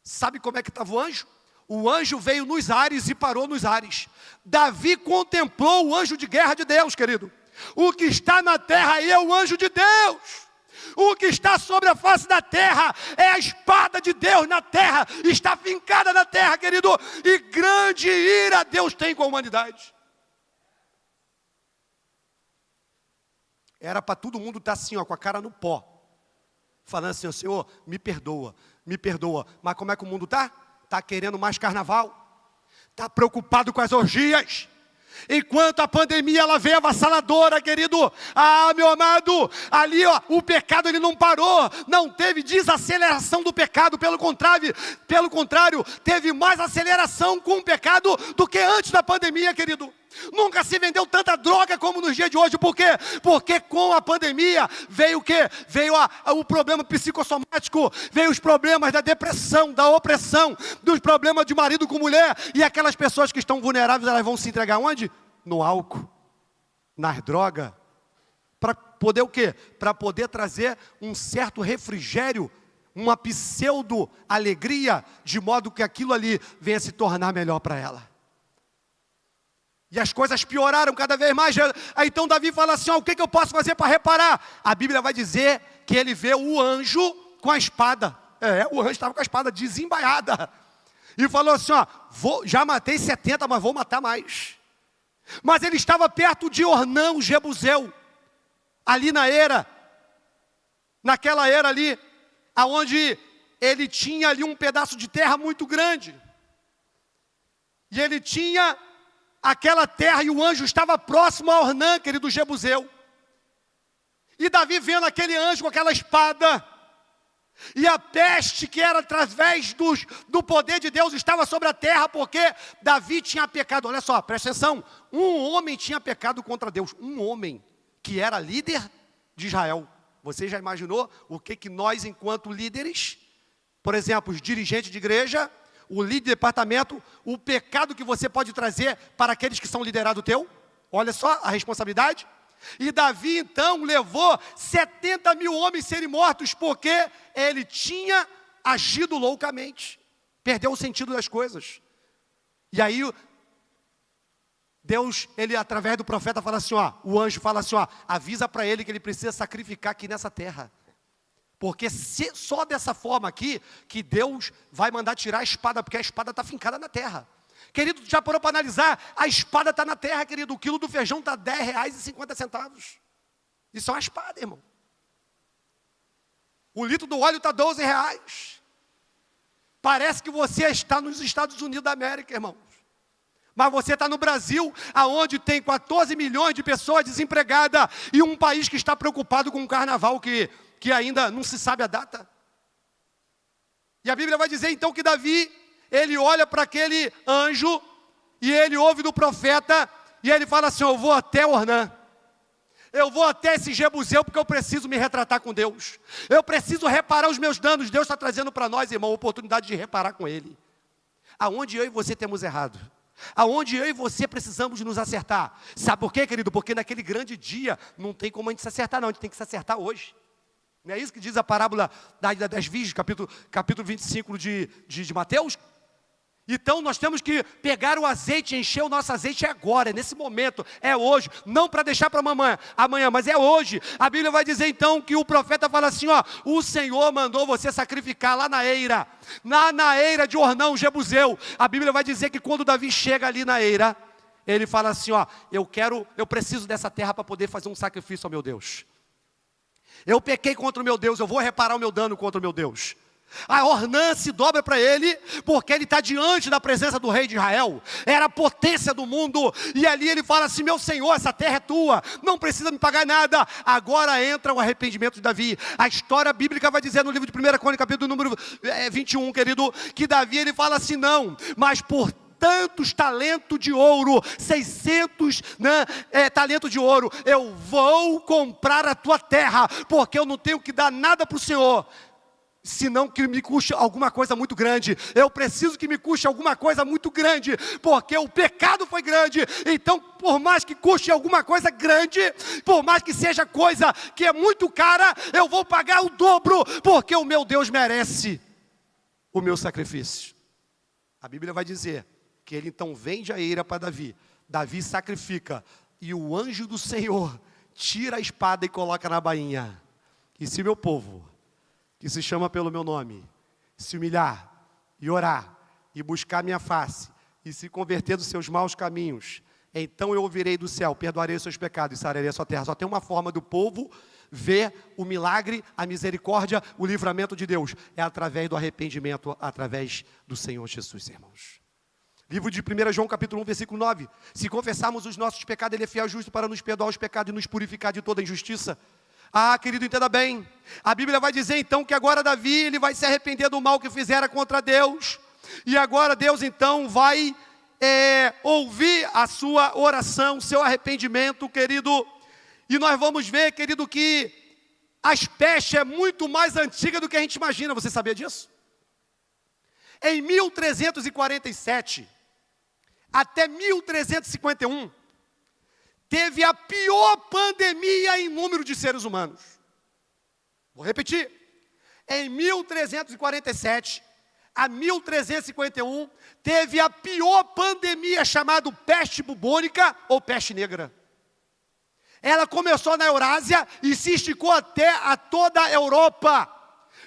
Sabe como é que estava o anjo? O anjo veio nos ares e parou nos ares. Davi contemplou o anjo de guerra de Deus, querido. O que está na terra aí é o anjo de Deus. O que está sobre a face da terra é a espada de Deus na terra. Está fincada na terra, querido. E grande ira Deus tem com a humanidade. Era para todo mundo estar assim, com a cara no pó. Falando assim, Senhor, me perdoa, me perdoa. Mas como é que o mundo está? Está querendo mais carnaval. Está preocupado com as orgias. Enquanto a pandemia ela veio avassaladora, querido. Meu amado, ali o pecado ele não parou. Não teve desaceleração do pecado. Pelo contrário, teve mais aceleração com o pecado do que antes da pandemia, querido. Nunca se vendeu tanta droga como nos dias de hoje. Por quê? Porque com a pandemia veio o quê? Veio o problema psicossomático, veio os problemas da depressão, da opressão, dos problemas de marido com mulher. E aquelas pessoas que estão vulneráveis, elas vão se entregar onde? No álcool, nas drogas. Para poder o quê? Para poder trazer um certo refrigério, uma pseudo-alegria, de modo que aquilo ali venha se tornar melhor para ela. E as coisas pioraram cada vez mais. Aí então Davi fala assim, o que eu posso fazer para reparar? A Bíblia vai dizer que ele vê o anjo com a espada. O anjo estava com a espada desembaiada. E falou assim, já matei 70, mas vou matar mais. Mas ele estava perto de Ornã, o Jebuseu. Ali naquela era ali, aonde ele tinha ali um pedaço de terra muito grande. E ele tinha aquela terra e o anjo estava próximo a Ornã, querido Jebuseu. E Davi vendo aquele anjo com aquela espada, e a peste que era através do poder de Deus estava sobre a terra, porque Davi tinha pecado. Olha só, presta atenção, um homem tinha pecado contra Deus, um homem que era líder de Israel. Você já imaginou o que nós, enquanto líderes, por exemplo, os dirigentes de igreja, o líder de departamento, o pecado que você pode trazer para aqueles que são liderados teu? Olha só a responsabilidade. E Davi então levou 70 mil homens serem mortos, porque ele tinha agido loucamente, perdeu o sentido das coisas. E aí Deus, ele através do profeta fala assim, o anjo fala assim, avisa para ele que ele precisa sacrificar aqui nessa terra. Porque só dessa forma aqui, que Deus vai mandar tirar a espada, porque a espada está fincada na terra. Querido, já parou para analisar? A espada está na terra, querido. O quilo do feijão está R$10,50. Isso é uma espada, irmão. O litro do óleo está R$12. Parece que você está nos Estados Unidos da América, irmãos. Mas você está no Brasil, aonde tem 14 milhões de pessoas desempregadas, e um país que está preocupado com o carnaval, que ainda não se sabe a data. E a Bíblia vai dizer então que Davi, ele olha para aquele anjo, e ele ouve do profeta, e ele fala assim, eu vou até Ornã, eu vou até esse Jebuseu, porque eu preciso me retratar com Deus, eu preciso reparar os meus danos. Deus está trazendo para nós, irmão, a oportunidade de reparar com Ele. Aonde eu e você temos errado, aonde eu e você precisamos nos acertar. Sabe por quê, querido? Porque naquele grande dia, não tem como a gente se acertar não, a gente tem que se acertar hoje. Não é isso que diz a parábola das virgens, capítulo 25 de Mateus? Então nós temos que pegar o azeite, encher o nosso azeite agora, é nesse momento, é hoje, não para deixar para amanhã, mas é hoje. A Bíblia vai dizer então que o profeta fala assim, o Senhor mandou você sacrificar lá na eira de Ornã, Jebuseu. A Bíblia vai dizer que quando Davi chega ali na eira, ele fala assim, eu preciso dessa terra para poder fazer um sacrifício ao meu Deus. Eu pequei contra o meu Deus, eu vou reparar o meu dano contra o meu Deus. A Ornã se dobra para ele, porque ele está diante da presença do rei de Israel, era a potência do mundo, e ali ele fala assim, meu Senhor, essa terra é tua, não precisa me pagar nada. Agora entra o arrependimento de Davi. A história bíblica vai dizer no livro de 1 Crônicas, capítulo número 21, querido, que Davi ele fala assim, não, mas por tantos talentos de ouro, 600 talentos de ouro, eu vou comprar a tua terra, porque eu não tenho que dar nada para o Senhor. senão que me custe alguma coisa muito grande. Eu preciso que me custe alguma coisa muito grande, porque o pecado foi grande. Então, por mais que custe alguma coisa grande, por mais que seja coisa que é muito cara, eu vou pagar o dobro, porque o meu Deus merece o meu sacrifício. A Bíblia vai dizer que ele então vende a eira para Davi. Davi sacrifica, e o anjo do Senhor tira a espada e coloca na bainha. E se meu povo, que se chama pelo meu nome, se humilhar e orar, e buscar minha face, e se converter dos seus maus caminhos, então eu ouvirei do céu, perdoarei os seus pecados e sararei a sua terra. Só tem uma forma do povo ver o milagre, a misericórdia, o livramento de Deus. É através do arrependimento, através do Senhor Jesus, irmãos. Livro de 1 João capítulo 1, versículo 9. Se confessarmos os nossos pecados, Ele é fiel e justo para nos perdoar os pecados e nos purificar de toda injustiça. Ah, querido, entenda bem. A Bíblia vai dizer então que agora Davi, ele vai se arrepender do mal que fizera contra Deus. E agora Deus então vai ouvir a sua oração, seu arrependimento, querido. E nós vamos ver, querido, que as pestes é muito mais antiga do que a gente imagina. Você sabia disso? Em 1347 até 1351, teve a pior pandemia em número de seres humanos. Vou repetir. Em 1347 a 1351, teve a pior pandemia chamada peste bubônica ou peste negra. Ela começou na Eurásia e se esticou até a toda a Europa,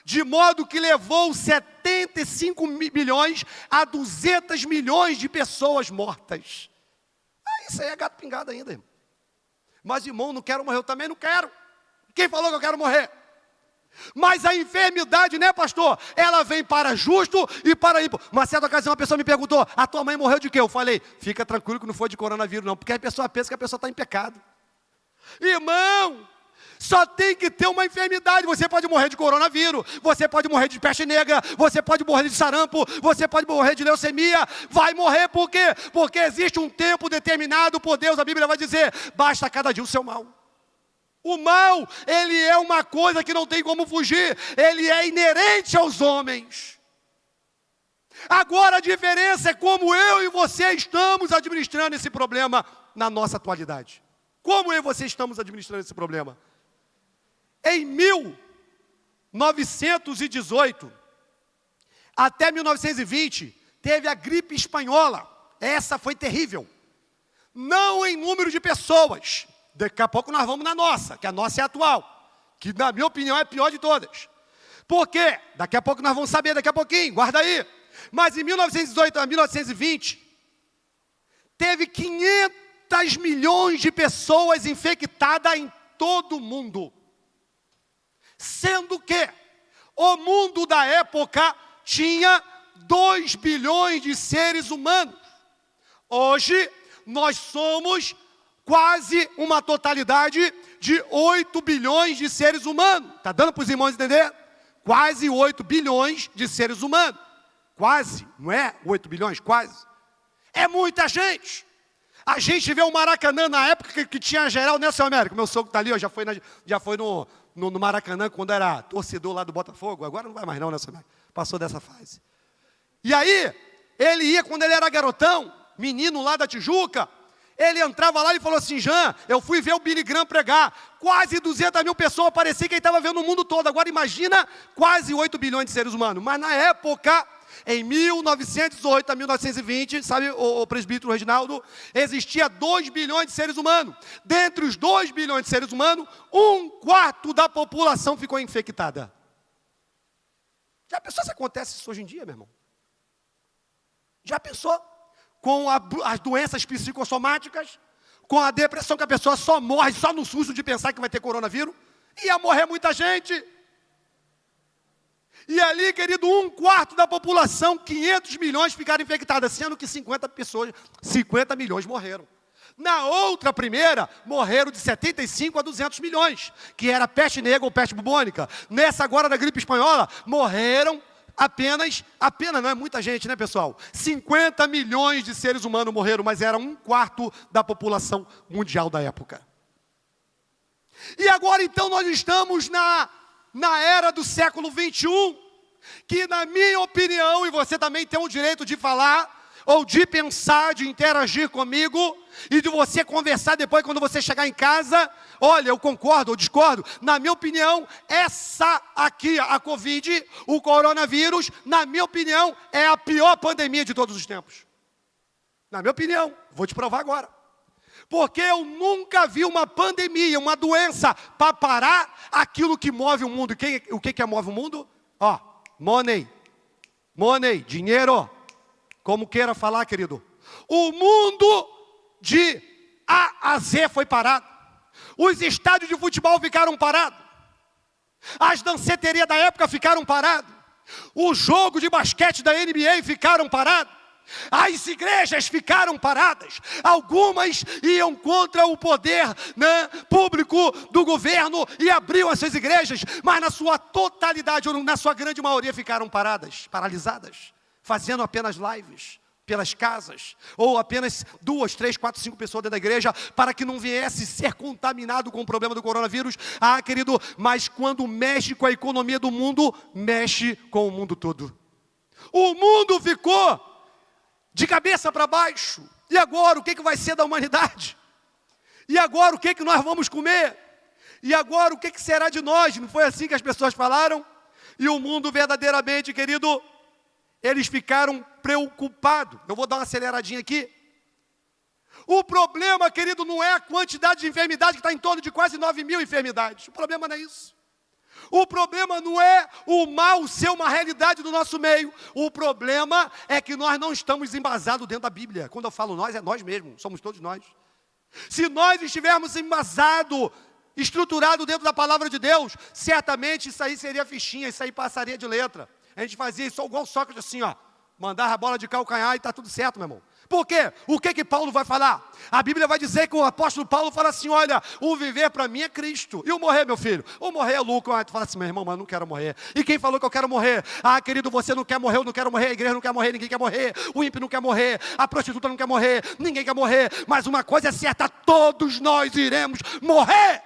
de modo que levou 75 milhões a 200 milhões de pessoas mortas. Isso aí é gato pingado ainda, irmão. Mas, irmão, não quero morrer, eu também não quero. Quem falou que eu quero morrer? Mas a enfermidade, né, pastor? Ela vem para justo e para ímpio. Uma certa ocasião, uma pessoa me perguntou: a tua mãe morreu de quê? Eu falei: fica tranquilo que não foi de coronavírus, não. Porque a pessoa pensa que a pessoa está em pecado. Irmão, só tem que ter uma enfermidade. Você pode morrer de coronavírus, você pode morrer de peste negra, você pode morrer de sarampo, você pode morrer de leucemia. Vai morrer por quê? Porque existe um tempo determinado por Deus. A Bíblia vai dizer: basta cada dia o seu mal. O mal, ele é uma coisa que não tem como fugir. Ele é inerente aos homens. Agora a diferença é como eu e você estamos administrando esse problema na nossa atualidade. Como eu e você estamos administrando esse problema? Em 1918 até 1920, teve a gripe espanhola. Essa foi terrível. Não em número de pessoas. Daqui a pouco nós vamos na nossa, que a nossa é atual, que na minha opinião é a pior de todas. Por quê? Daqui a pouco nós vamos saber, daqui a pouquinho, guarda aí. Mas em 1918 a 1920, teve 500 milhões de pessoas infectadas em todo o mundo. Sendo que o mundo da época tinha 2 bilhões de seres humanos. Hoje, nós somos quase uma totalidade de 8 bilhões de seres humanos. Está dando para os irmãos entender? Quase 8 bilhões de seres humanos. Quase, não é 8 bilhões, quase. É muita gente. A gente vê o Maracanã na época que tinha geral, né, seu Américo? Meu sogro está ali, ó, já foi no Maracanã quando era torcedor lá do Botafogo. Agora não vai mais não, né, seu Américo? Passou dessa fase. E aí, ele ia quando ele era garotão, menino lá da Tijuca. Ele entrava lá e falou assim: Jean, eu fui ver o Billy Graham pregar. Quase 200 mil pessoas, parecia que ele estava vendo o mundo todo. Agora imagina, quase 8 bilhões de seres humanos. Mas na época, em 1918 a 1920, sabe, o presbítero Reginaldo, existia 2 bilhões de seres humanos. Dentre os 2 bilhões de seres humanos, 1/4 da população ficou infectada. Já pensou se acontece isso hoje em dia, meu irmão? Já pensou? Com as doenças psicossomáticas, com a depressão, que a pessoa só morre, só no susto de pensar que vai ter coronavírus, ia morrer muita gente. E ali, querido, 1/4 da população, 500 milhões ficaram infectadas, sendo que 50 milhões morreram. Na outra primeira, morreram de 75 a 200 milhões, que era peste negra ou peste bubônica. Nessa agora da gripe espanhola, morreram apenas não é muita gente, né, pessoal? 50 milhões de seres humanos morreram, mas era 1/4 da população mundial da época. E agora, então, nós estamos na era do século 21. que na minha opinião, e você também tem o direito de falar, ou de pensar, de interagir comigo, e de você conversar depois quando você chegar em casa, olha, eu concordo ou discordo, na minha opinião, essa aqui, a Covid, o coronavírus, na minha opinião, é a pior pandemia de todos os tempos. Na minha opinião, vou te provar agora. Porque eu nunca vi uma pandemia, uma doença, para parar aquilo que move o mundo. O que move o mundo? Ó, money, dinheiro, como queira falar, querido. O mundo de A a Z foi parado. Os estádios de futebol ficaram parados. As danceterias da época ficaram paradas. O jogo de basquete da NBA ficaram parados. As igrejas ficaram paradas. Algumas iam contra o poder, né, público do governo e abriam as suas igrejas, mas na sua totalidade, ou na sua grande maioria, ficaram paradas, paralisadas, fazendo apenas lives pelas casas, ou apenas 2, 3, 4, 5 pessoas dentro da igreja, para que não viesse ser contaminado com o problema do coronavírus. Ah, querido, mas quando mexe com a economia do mundo, mexe com o mundo todo. O mundo ficou de cabeça para baixo. E agora, o que vai ser da humanidade? E agora, o que nós vamos comer? E agora, o que será de nós? Não foi assim que as pessoas falaram? E o mundo verdadeiramente, querido, eles ficaram preocupados. Eu vou dar uma aceleradinha aqui. O problema, querido, não é a quantidade de enfermidade, que está em torno de quase 9 mil enfermidades. O problema não é isso. O problema não é o mal ser uma realidade do nosso meio. O problema é que nós não estamos embasados dentro da Bíblia. Quando eu falo nós, é nós mesmos, somos todos nós. Se nós estivermos embasados, estruturados dentro da palavra de Deus, certamente isso aí seria fichinha, isso aí passaria de letra. A gente fazia isso igual Sócrates assim, ó, mandava a bola de calcanhar e está tudo certo, meu irmão. Por quê? O que Paulo vai falar? A Bíblia vai dizer que o apóstolo Paulo fala assim, olha, o viver para mim é Cristo. E o morrer, meu filho? O morrer é lucro. Ah, tu fala assim, meu irmão, mas eu não quero morrer. E quem falou que eu quero morrer? Ah, querido, você não quer morrer, eu não quero morrer, a igreja não quer morrer, ninguém quer morrer, o ímpio não quer morrer, a prostituta não quer morrer, ninguém quer morrer. Mas uma coisa é certa, todos nós iremos morrer.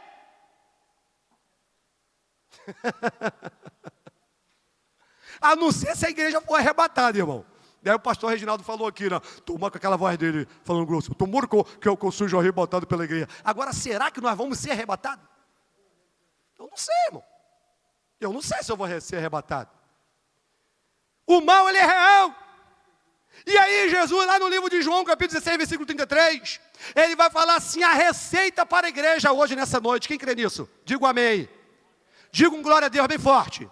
A não ser se a igreja for arrebatada, irmão. Daí o pastor Reginaldo falou aqui, né? Tomou com aquela voz dele, falando grosso. Tomou que eu sujo arrebatado pela igreja. Agora, será que nós vamos ser arrebatados? Eu não sei, irmão. Eu não sei se eu vou ser arrebatado. O mal, ele é real. E aí, Jesus, lá no livro de João, capítulo 16, versículo 33, ele vai falar assim, a receita para a igreja hoje, nessa noite. Quem crê nisso? Diga um amém. Diga um glória a Deus bem forte.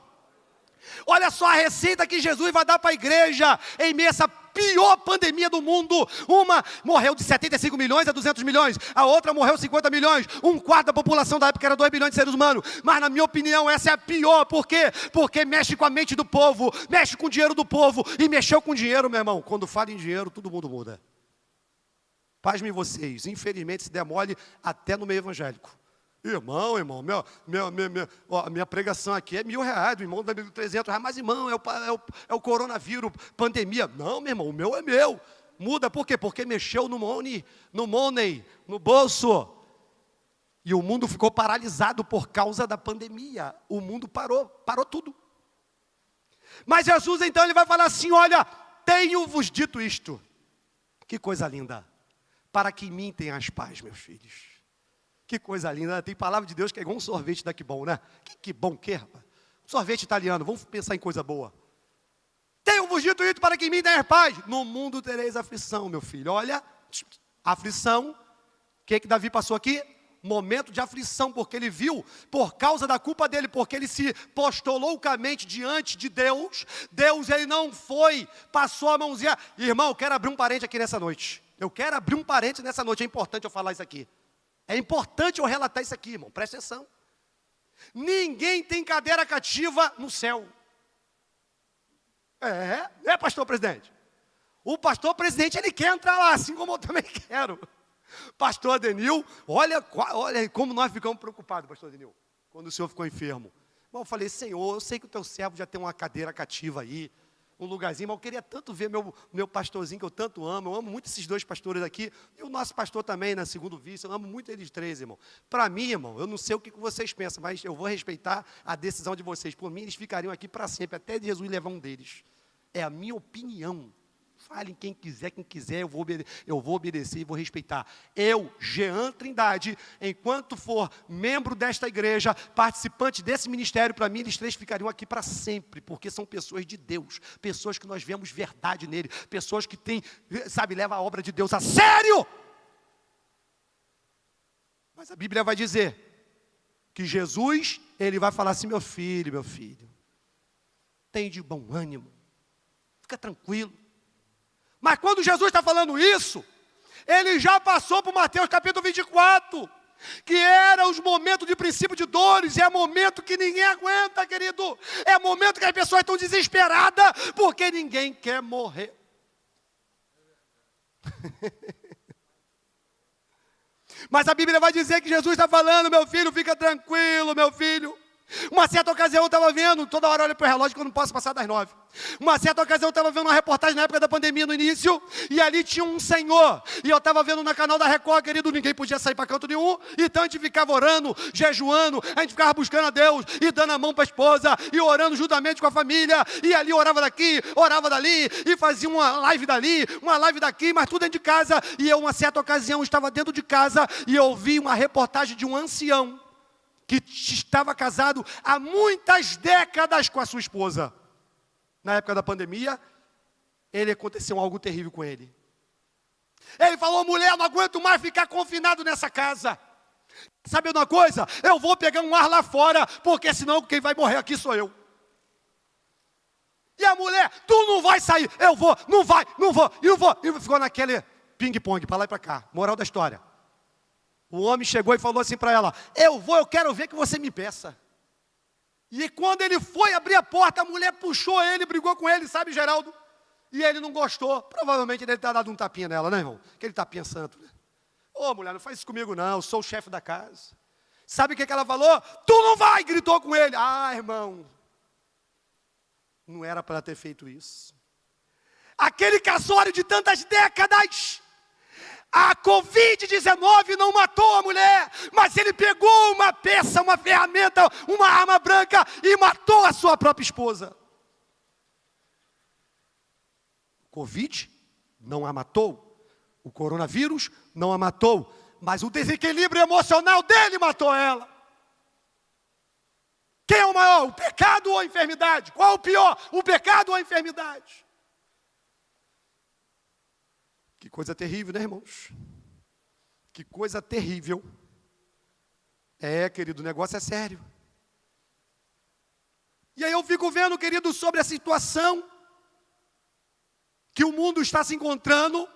Olha só a receita que Jesus vai dar para a igreja em meio a essa pior pandemia do mundo. Uma morreu de 75 milhões a 200 milhões, a outra morreu 50 milhões, um quarto da população da época era 2 bilhões de seres humanos. Mas na minha opinião essa é a pior. Por quê? Porque mexe com a mente do povo, mexe com o dinheiro do povo. E mexeu com dinheiro, meu irmão, quando fala em dinheiro, todo mundo muda. Pasmem vocês, infelizmente se der mole até no meio evangélico. Irmão, minha pregação aqui é R$1.000, o irmão dá R$1.300, mas irmão, é o coronavírus, pandemia. Não, meu irmão, o meu é meu. Muda, por quê? Porque mexeu no money, no bolso. E o mundo ficou paralisado por causa da pandemia. O mundo parou tudo. Mas Jesus então, ele vai falar assim, olha, tenho-vos dito isto. Que coisa linda. Para que em mim tenhas paz, meus filhos. Que coisa linda, tem palavra de Deus que é igual um sorvete daqui bom, né? Que bom que é, rapaz. Sorvete italiano, vamos pensar em coisa boa. Tenho-vos dito isso para que em mim tenhas paz. No mundo tereis aflição, meu filho. Olha, aflição. O que Davi passou aqui? Momento de aflição, porque ele viu, por causa da culpa dele, porque ele se postou loucamente diante de Deus. Deus, ele não foi, passou a mãozinha. Irmão, eu quero abrir um parente aqui nessa noite. Eu quero abrir um parente nessa noite, é importante eu falar isso aqui. É importante eu relatar isso aqui, irmão, presta atenção. Ninguém tem cadeira cativa no céu. Pastor presidente? O pastor presidente, ele quer entrar lá, assim como eu também quero. Pastor Adenil, olha como nós ficamos preocupados, pastor Adenil, quando o senhor ficou enfermo. Bom, eu falei, Senhor, eu sei que o teu servo já tem uma cadeira cativa aí, um lugarzinho, mas eu queria tanto ver meu pastorzinho, que eu tanto amo. Eu amo muito esses dois pastores aqui. E o nosso pastor também, na segundo vice. Eu amo muito eles três, irmão. Para mim, irmão, eu não sei o que vocês pensam, mas eu vou respeitar a decisão de vocês. Por mim, eles ficariam aqui para sempre, até Jesus levar um deles. É a minha opinião. Falem quem quiser, eu vou obedecer e vou respeitar. Eu, Jean Trindade, enquanto for membro desta igreja, participante desse ministério, para mim, eles três ficariam aqui para sempre, porque são pessoas de Deus, pessoas que nós vemos verdade nele, pessoas que têm, leva a obra de Deus a sério. Mas a Bíblia vai dizer que Jesus, ele vai falar assim: meu filho, tem de bom ânimo, fica tranquilo. Mas quando Jesus está falando isso, ele já passou para Mateus capítulo 24, que era os momentos de princípio de dores, é momento que ninguém aguenta, querido, é momento que as pessoas estão desesperadas, porque ninguém quer morrer. Mas a Bíblia vai dizer que Jesus está falando: meu filho, fica tranquilo, meu filho. Uma certa ocasião eu estava vendo, toda hora eu olho para o relógio que eu não posso passar das 9. Uma certa ocasião eu estava vendo uma reportagem na época da pandemia, no início, e ali tinha um senhor, e eu estava vendo no canal da Record, querido, ninguém podia sair para canto nenhum, então a gente ficava orando, jejuando, a gente ficava buscando a Deus, e dando a mão para a esposa, e orando juntamente com a família, e ali orava daqui, orava dali, e fazia uma live dali, uma live daqui, mas tudo dentro de casa. E eu, uma certa ocasião, estava dentro de casa, e eu vi uma reportagem de um ancião, que estava casado há muitas décadas com a sua esposa. Na época da pandemia, aconteceu algo terrível com ele. Ele falou: mulher, não aguento mais ficar confinado nessa casa. Sabe uma coisa? Eu vou pegar um ar lá fora, porque senão quem vai morrer aqui sou eu. E a mulher: tu não vai sair. Eu vou, não vai, não vou. E ficou naquele ping-pong, para lá e para cá. Moral da história: o homem chegou e falou assim para ela: eu quero ver que você me peça. E quando ele foi abrir a porta, a mulher puxou ele, brigou com ele, sabe, Geraldo? E ele não gostou. Provavelmente ele deve ter dado um tapinha nela, né, irmão? Aquele tapinha santo, né? Ô, mulher, não faz isso comigo não, eu sou o chefe da casa. Sabe o que ela falou? Tu não vai! Gritou com ele. Ah, irmão, não era para ter feito isso. Aquele casório de tantas décadas, a Covid-19 não matou a mulher, mas ele pegou uma peça, uma ferramenta, uma arma branca e matou a sua própria esposa. Covid não a matou, o coronavírus não a matou, mas o desequilíbrio emocional dele matou ela. Quem é o maior, o pecado ou a enfermidade? Qual é o pior, o pecado ou a enfermidade? Que coisa terrível, né, irmãos? Que coisa terrível. Querido, o negócio é sério. E aí eu fico vendo, querido, sobre a situação que o mundo está se encontrando.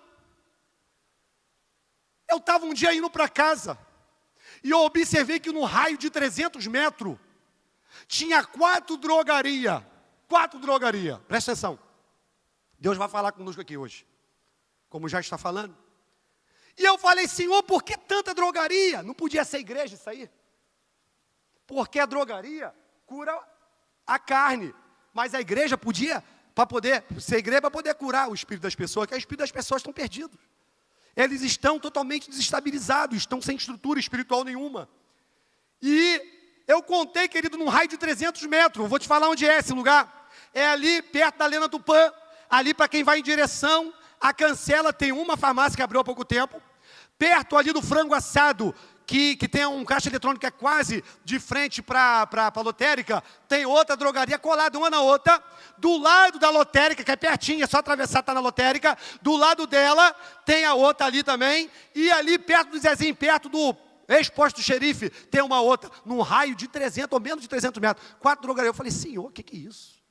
Eu estava um dia indo para casa, e eu observei que no raio de 300 metros, tinha 4 drogarias. 4 drogarias, presta atenção. Deus vai falar conosco aqui hoje, como já está falando. E eu falei: Senhor, por que tanta drogaria? Não podia ser igreja isso aí? Porque a drogaria cura a carne, mas a igreja podia, para poder ser igreja, para poder curar o espírito das pessoas, que o espírito das pessoas estão perdidos. Eles estão totalmente desestabilizados, estão sem estrutura espiritual nenhuma. E eu contei, querido, num raio de 300 metros, vou te falar onde é esse lugar. É ali perto da Lena Tupã, ali para quem vai em direção a Cancela, tem uma farmácia que abriu há pouco tempo. Perto ali do Frango Assado, que tem um caixa eletrônico que é quase de frente para a lotérica, tem outra drogaria colada uma na outra. Do lado da lotérica, que é pertinho, é só atravessar, está na lotérica. Do lado dela, tem a outra ali também. E ali perto do Zezinho, perto do ex-posto do xerife, tem uma outra, num raio de 300 ou menos de 300 metros. 4 drogarias. Eu falei: Senhor, o que é isso?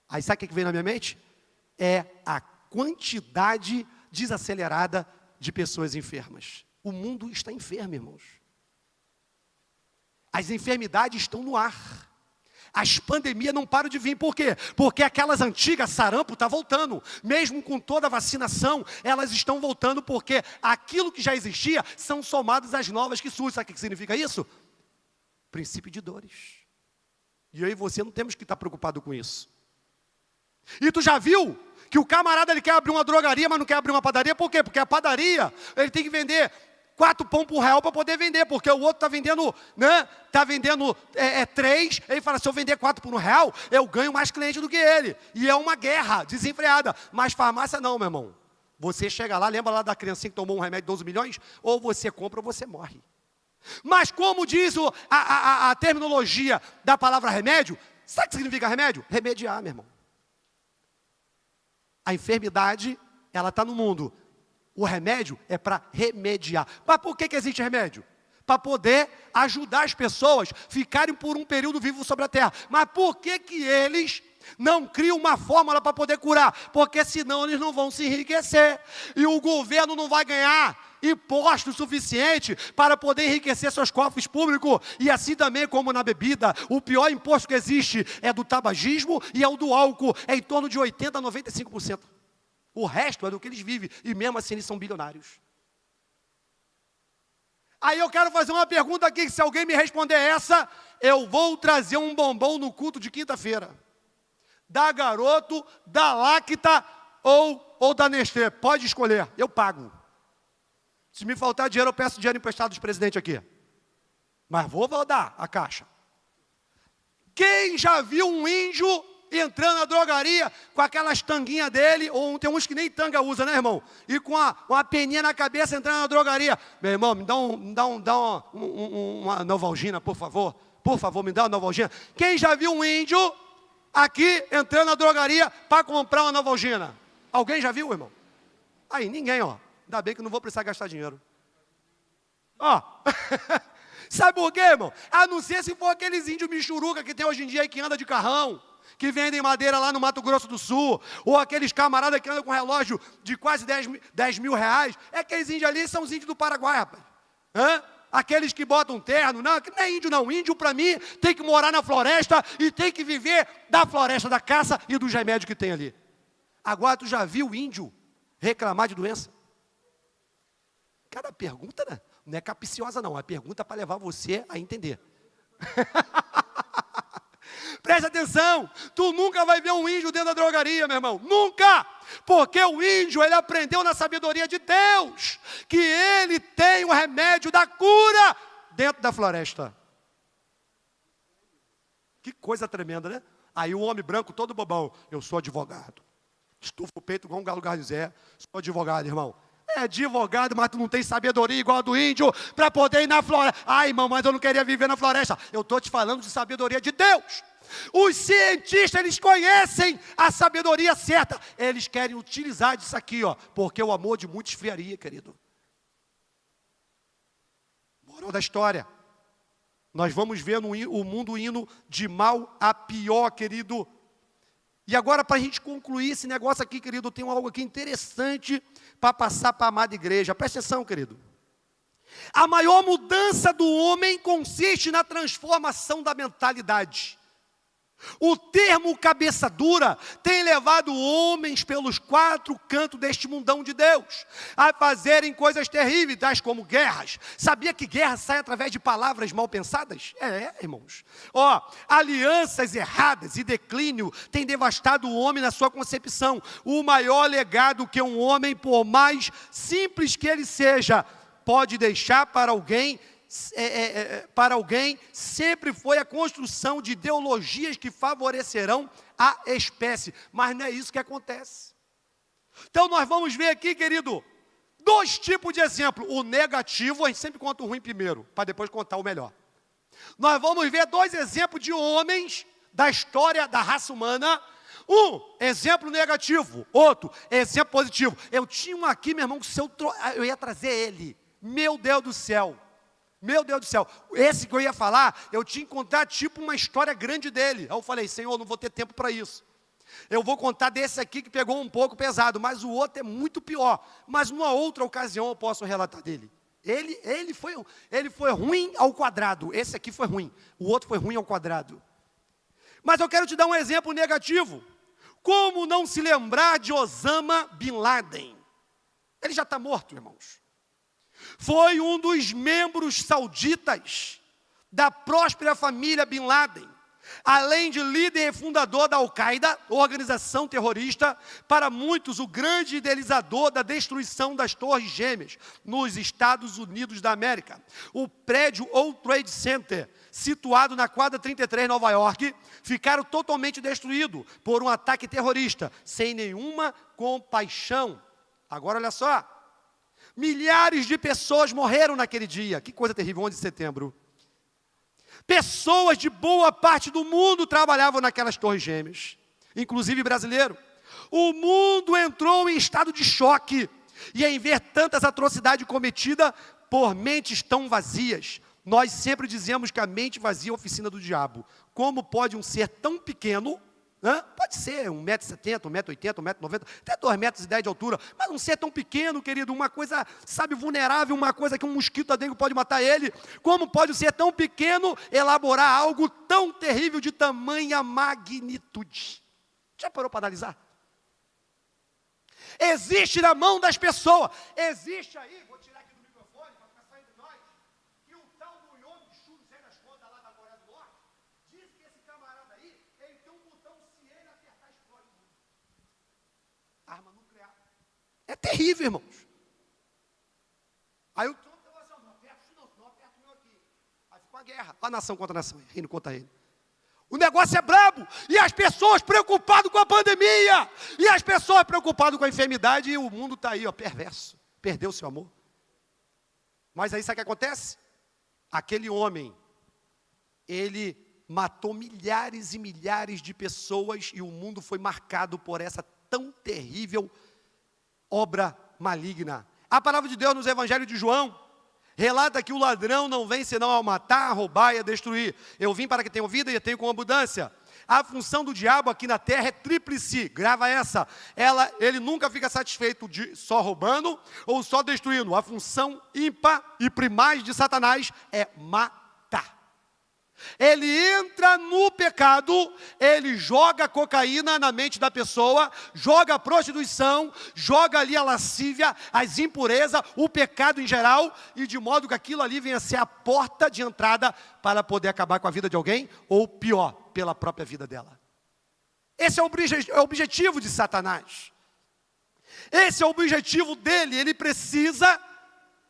Aí sabe o que veio na minha mente? É a quantidade desacelerada de pessoas enfermas. O mundo está enfermo, irmãos. As enfermidades estão no ar. As pandemias não param de vir. Por quê? Porque aquelas antigas, sarampo está voltando. Mesmo com toda a vacinação, elas estão voltando, porque aquilo que já existia são somadas às novas que surgem. Sabe o que significa isso? Princípio de dores. E eu e você não temos que estar preocupados com isso. E tu já viu que o camarada ele quer abrir uma drogaria, mas não quer abrir uma padaria? Por quê? Porque a padaria, ele tem que vender 4 pão por real para poder vender, porque o outro está vendendo, né? Está vendendo 3, ele fala, se eu vender 4 por R$1, eu ganho mais cliente do que ele. E é uma guerra desenfreada. Mas farmácia não, meu irmão. Você chega lá, lembra lá da criancinha que tomou um remédio de 12 milhões? Ou você compra ou você morre. Mas como diz a terminologia da palavra remédio, sabe o que significa remédio? Remediar, meu irmão. A enfermidade, ela está no mundo. O remédio é para remediar. Mas por que existe remédio? Para poder ajudar as pessoas a ficarem por um período vivo sobre a terra. Mas por que eles não criam uma fórmula para poder curar? Porque senão eles não vão se enriquecer. E o governo não vai ganhar imposto suficiente para poder enriquecer seus cofres públicos. E assim também como na bebida, o pior imposto que existe é do tabagismo e é o do álcool. É em torno de 80% a 95%. O resto é do que eles vivem. E mesmo assim eles são bilionários. Aí eu quero fazer uma pergunta aqui, que se alguém me responder essa, eu vou trazer um bombom no culto de quinta-feira. Da Garoto, da Lacta ou da Nestlé. Pode escolher, eu pago. Se me faltar dinheiro, eu peço dinheiro emprestado dos presidentes aqui. Mas vou dar a caixa. Quem já viu um índio entrando na drogaria com aquelas tanguinhas dele, ou tem uns que nem tanga usa, né, irmão? E com uma peninha na cabeça entrando na drogaria. Meu irmão, me dá uma Novalgina, por favor. Por favor, me dá uma Novalgina. Quem já viu um índio aqui entrando na drogaria para comprar uma Novalgina? Alguém já viu, irmão? Aí, ninguém, ó. Ainda bem que eu não vou precisar gastar dinheiro. Ó. Sabe por quê, irmão? A não ser se for aqueles índios michuruca que tem hoje em dia aí que anda de carrão, que vendem madeira lá no Mato Grosso do Sul, ou aqueles camaradas que andam com relógio de quase 10 mil reais. É aqueles índios ali, são os índios do Paraguai, rapaz. Aqueles que botam terno. Não é índio não. Índio, para mim, tem que morar na floresta e tem que viver da floresta, da caça e dos remédios que tem ali. Agora, tu já viu índio reclamar de doença? Cara, a pergunta, né? Não é capciosa não, é pergunta para levar você a entender. Preste atenção, tu nunca vai ver um índio dentro da drogaria, meu irmão, nunca! Porque o índio, ele aprendeu na sabedoria de Deus, que ele tem o remédio da cura dentro da floresta. Que coisa tremenda, né? Aí o homem branco todo bobão, eu sou advogado. Estufa o peito igual um galo garnizé, sou advogado, irmão. É advogado, mas tu não tem sabedoria igual a do índio para poder ir na floresta. Ai, irmão, mas eu não queria viver na floresta. Eu estou te falando de sabedoria de Deus. Os cientistas, eles conhecem a sabedoria certa. Eles querem utilizar disso aqui, ó, porque o amor de muitos esfriaria, querido. Moral da história. Nós vamos ver o mundo indo de mal a pior, querido. E agora, para a gente concluir esse negócio aqui, querido, tem algo aqui interessante para passar para a amada igreja. Presta atenção, querido. A maior mudança do homem consiste na transformação da mentalidade. O termo cabeça dura tem levado homens pelos 4 cantos deste mundão de Deus a fazerem coisas terríveis, tais como guerras. Sabia que guerra sai através de palavras mal pensadas? Irmãos. Alianças erradas e declínio têm devastado o homem na sua concepção. O maior legado que um homem, por mais simples que ele seja, pode deixar para alguém sempre foi a construção de ideologias que favorecerão a espécie. Mas não é isso que acontece. Então nós vamos ver aqui, querido, 2 tipos de exemplo. O negativo, a gente sempre conta o ruim primeiro, para depois contar o melhor. Nós vamos ver 2 exemplos de homens da história da raça humana. Um exemplo negativo, outro exemplo positivo. Eu tinha um aqui, meu irmão, que se eu ia trazer ele. Meu Deus do céu. Meu Deus do céu, esse que eu ia falar, eu tinha que contar tipo uma história grande dele. Aí eu falei, Senhor, não vou ter tempo para isso. Eu vou contar desse aqui que pegou um pouco pesado, mas o outro é muito pior. Mas numa outra ocasião eu posso relatar dele. Ele foi ruim ao quadrado, esse aqui foi ruim. O outro foi ruim ao quadrado. Mas eu quero te dar um exemplo negativo. Como não se lembrar de Osama Bin Laden? Ele já está morto, irmãos. Foi um dos membros sauditas da próspera família Bin Laden. Além de líder e fundador da Al-Qaeda, organização terrorista, para muitos o grande idealizador da destruição das Torres Gêmeas nos Estados Unidos da América. O prédio World Trade Center, situado na quadra 33, Nova York, ficaram totalmente destruídos por um ataque terrorista, sem nenhuma compaixão. Agora olha só, milhares de pessoas morreram naquele dia. Que coisa terrível, 11 de setembro. Pessoas de boa parte do mundo trabalhavam naquelas Torres Gêmeas, inclusive brasileiro. O mundo entrou em estado de choque, e em ver tantas atrocidades cometidas por mentes tão vazias. Nós sempre dizemos que a mente vazia é a oficina do diabo. Como pode um ser tão pequeno, pode ser 1,70 m, 1,80 m, 1,90 m, até 2,10 metros de altura, mas um ser tão pequeno, querido, uma coisa, sabe, vulnerável, uma coisa que um mosquito da dengue pode matar ele. Como pode um ser tão pequeno elaborar algo tão terrível de tamanha magnitude? Já parou para analisar? Existe na mão das pessoas, existe aí, vou tirar aqui do microfone para ficar saindo de nós, que o tal do Yom Kippur, não sei das contas lá da Coreia do Norte, diz que esse camarada aí, ele tem um botão, se ele apertar, explode o mundo. Arma nuclear. É terrível, irmãos. Aí o Trump falou assim, não aperta isso não aperta o meu aqui. Aí ficou a guerra, a nação contra a nação, reino contra reino. O negócio é brabo, e as pessoas preocupadas com a pandemia, e as pessoas preocupadas com a enfermidade, e o mundo está aí, ó, perverso, perdeu seu amor. Mas aí sabe o que acontece? Aquele homem, ele matou milhares e milhares de pessoas, e o mundo foi marcado por essa tão terrível obra maligna. A palavra de Deus nos Evangelhos de João relata que o ladrão não vem senão a matar, a roubar e a destruir. Eu vim para que tenham vida e a tenham com abundância. A função do diabo aqui na terra é tríplice, grava essa. Ele nunca fica satisfeito de só roubando ou só destruindo. A função ímpar e primaz de Satanás é matar. Ele entra no pecado, ele joga cocaína na mente da pessoa, joga a prostituição, joga ali a lascívia, as impurezas, o pecado em geral, e de modo que aquilo ali venha a ser a porta de entrada para poder acabar com a vida de alguém, ou pior, pela própria vida dela. Esse é o objetivo de Satanás. Esse é o objetivo dele, ele precisa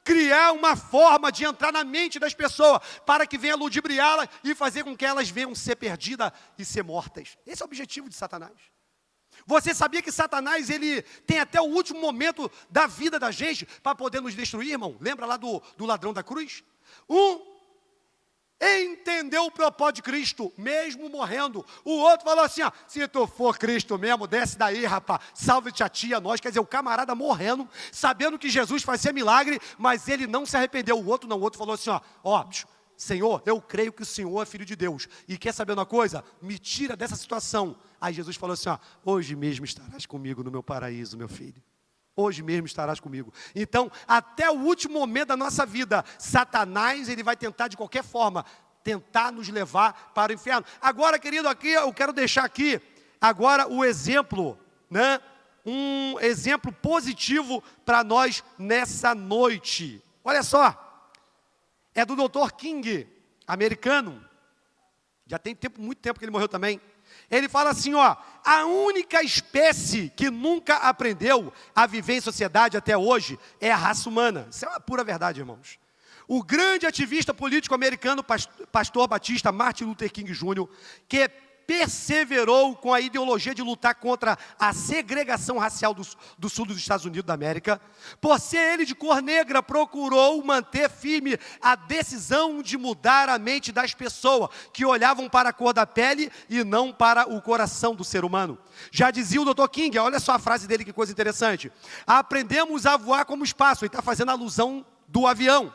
criar uma forma de entrar na mente das pessoas, para que venha ludibriá-las e fazer com que elas venham ser perdidas e ser mortas. Esse é o objetivo de Satanás. Você sabia que Satanás, ele tem até o último momento da vida da gente, para poder nos destruir, irmão? Lembra lá do ladrão da cruz? Entendeu o propósito de Cristo, mesmo morrendo. O outro falou assim, ó, se tu for Cristo mesmo, desce daí, rapaz, salve-te a ti, a nós. Quer dizer, o camarada morrendo, sabendo que Jesus fazia milagre, mas ele não se arrependeu. O outro não, o outro falou assim, ó, Senhor, eu creio que o Senhor é Filho de Deus, e quer saber uma coisa? Me tira dessa situação. Aí Jesus falou assim, ó, hoje mesmo estarás comigo no meu paraíso, meu filho. Hoje mesmo estarás comigo. Então, até o último momento da nossa vida, Satanás, ele vai tentar de qualquer forma, tentar nos levar para o inferno. Agora, querido, aqui eu quero deixar aqui, agora o exemplo, né? Um exemplo positivo para nós nessa noite. Olha só, é do Dr. King, americano, já tem muito tempo que ele morreu também. Ele fala assim, ó, a única espécie que nunca aprendeu a viver em sociedade até hoje é a raça humana. Isso é uma pura verdade, irmãos. O grande ativista político americano, pastor batista Martin Luther King Jr., que perseverou com a ideologia de lutar contra a segregação racial do sul dos Estados Unidos da América, por ser ele de cor negra, procurou manter firme a decisão de mudar a mente das pessoas, que olhavam para a cor da pele e não para o coração do ser humano. Já dizia o Dr. King, olha só a frase dele, que coisa interessante. Aprendemos a voar como espaço, ele está fazendo alusão do avião.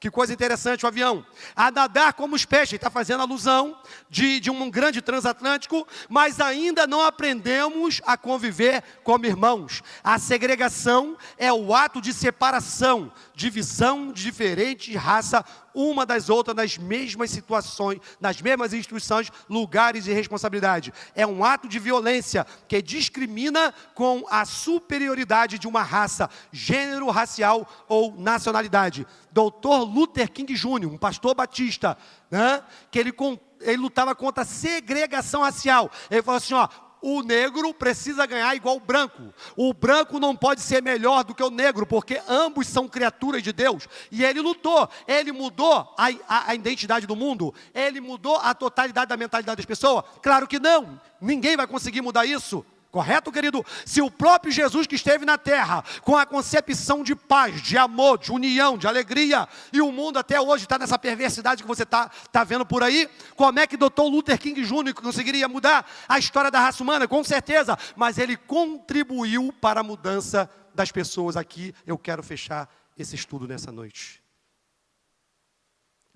Que coisa interessante o avião. A nadar como os peixes, está fazendo alusão de um grande transatlântico, mas ainda não aprendemos a conviver como irmãos. A segregação é o ato de separação, divisão de diferentes raças, uma das outras, nas mesmas situações, nas mesmas instituições, lugares e responsabilidade. É um ato de violência que discrimina com a superioridade de uma raça, gênero, racial ou nacionalidade. Dr. Luther King Jr., um pastor batista, né, que ele com lutava contra a segregação racial. Ele falou assim, ó, o negro precisa ganhar igual o branco. O branco não pode ser melhor do que o negro, porque ambos são criaturas de Deus. E ele lutou, ele mudou a identidade do mundo, ele mudou a totalidade da mentalidade das pessoas. Claro que não, ninguém vai conseguir mudar isso. Correto, querido? Se o próprio Jesus que esteve na terra, com a concepção de paz, de amor, de união, de alegria, e o mundo até hoje está nessa perversidade que você está vendo por aí, como é que Dr. Luther King Jr. conseguiria mudar a história da raça humana? Com certeza, mas ele contribuiu para a mudança das pessoas aqui. Eu quero fechar esse estudo nessa noite.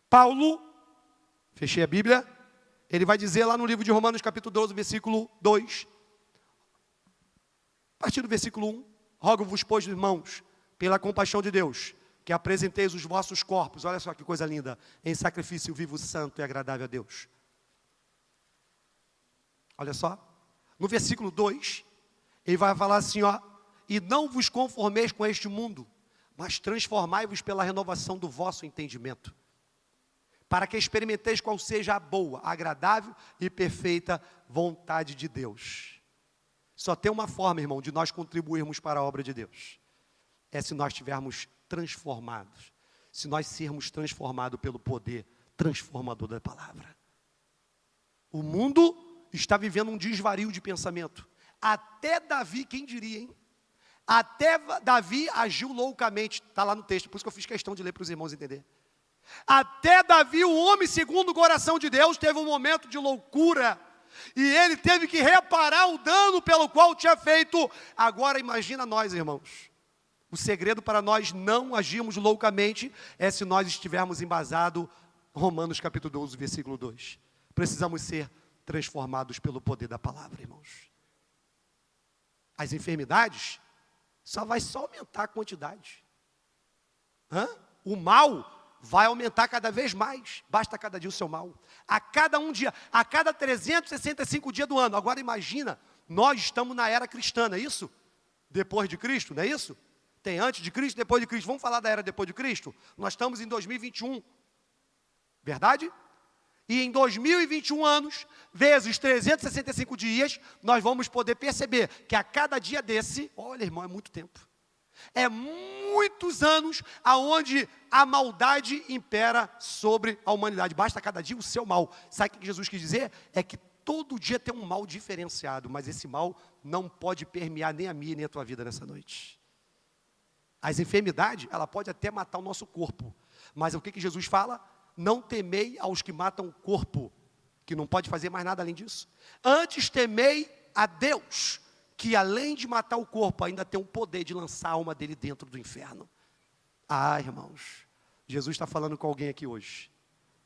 Paulo, fechei a Bíblia, ele vai dizer lá no livro de Romanos capítulo 12, versículo 2, a partir do versículo 1, rogo-vos, pois, irmãos, pela compaixão de Deus, que apresenteis os vossos corpos, olha só que coisa linda, em sacrifício vivo, santo e agradável a Deus. Olha só, no versículo 2, ele vai falar assim, ó, e não vos conformeis com este mundo, mas transformai-vos pela renovação do vosso entendimento, para que experimenteis qual seja a boa, agradável e perfeita vontade de Deus. Só tem uma forma, irmão, de nós contribuirmos para a obra de Deus. É se nós estivermos transformados. Se nós sermos transformados pelo poder transformador da palavra. O mundo está vivendo um desvario de pensamento. Até Davi, quem diria, hein? Até Davi agiu loucamente. Está lá no texto, por isso que eu fiz questão de ler para os irmãos entenderem. Até Davi, o homem segundo o coração de Deus, teve um momento de loucura. E ele teve que reparar o dano pelo qual tinha feito. Agora imagina nós, irmãos. O segredo para nós não agirmos loucamente é se nós estivermos embasados, Romanos capítulo 12, versículo 2. Precisamos ser transformados pelo poder da palavra, irmãos. As enfermidades só vai aumentar a quantidade. O mal vai aumentar cada vez mais, basta cada dia o seu mal. A cada um dia, a cada 365 dias do ano. Agora imagina, nós estamos na era cristã, não é isso? Depois de Cristo, não é isso? Tem antes de Cristo, depois de Cristo. Vamos falar da era depois de Cristo? Nós estamos em 2021, verdade? E em 2021 anos, vezes 365 dias, nós vamos poder perceber que a cada dia desse, olha irmão, é muito tempo. É muitos anos aonde a maldade impera sobre a humanidade. Basta cada dia o seu mal. Sabe o que Jesus quis dizer? É que todo dia tem um mal diferenciado, mas esse mal não pode permear nem a minha nem a tua vida nessa noite. As enfermidades, ela pode até matar o nosso corpo, mas o que Jesus fala? Não temei aos que matam o corpo, que não pode fazer mais nada além disso. Antes temei a Deus, que além de matar o corpo, ainda tem o poder de lançar a alma dele dentro do inferno. Ah, irmãos, Jesus está falando com alguém aqui hoje.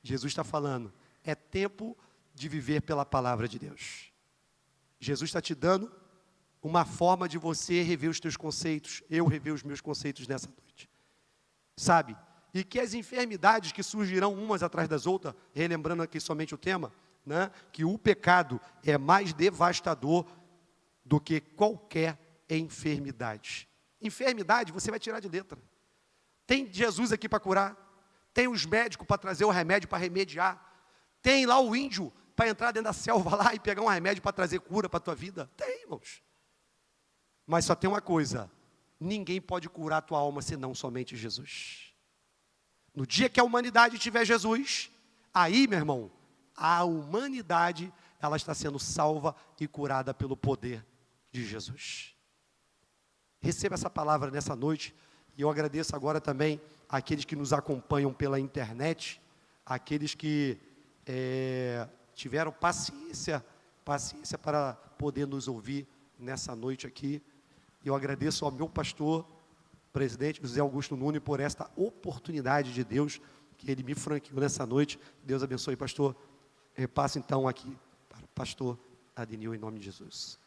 Jesus está falando, é tempo de viver pela palavra de Deus. Jesus está te dando uma forma de você rever os teus conceitos, eu rever os meus conceitos nessa noite. Sabe? E que as enfermidades que surgirão umas atrás das outras, relembrando aqui somente o tema, né, que o pecado é mais devastador do que qualquer enfermidade. Enfermidade você vai tirar de letra. Tem Jesus aqui para curar, tem os médicos para trazer o remédio para remediar, tem lá o índio para entrar dentro da selva lá e pegar um remédio para trazer cura para a tua vida. Tem, irmãos. Mas só tem uma coisa, ninguém pode curar a tua alma senão somente Jesus. No dia que a humanidade tiver Jesus, aí, meu irmão, a humanidade, ela está sendo salva e curada pelo poder de Jesus. Receba essa palavra nessa noite, e eu agradeço agora também àqueles que nos acompanham pela internet, àqueles que tiveram paciência para poder nos ouvir nessa noite aqui. Eu agradeço ao meu pastor, presidente José Augusto Nunes, por esta oportunidade de Deus, que ele me franqueou nessa noite. Deus abençoe, pastor. Repasso então aqui para o pastor Adenil, em nome de Jesus.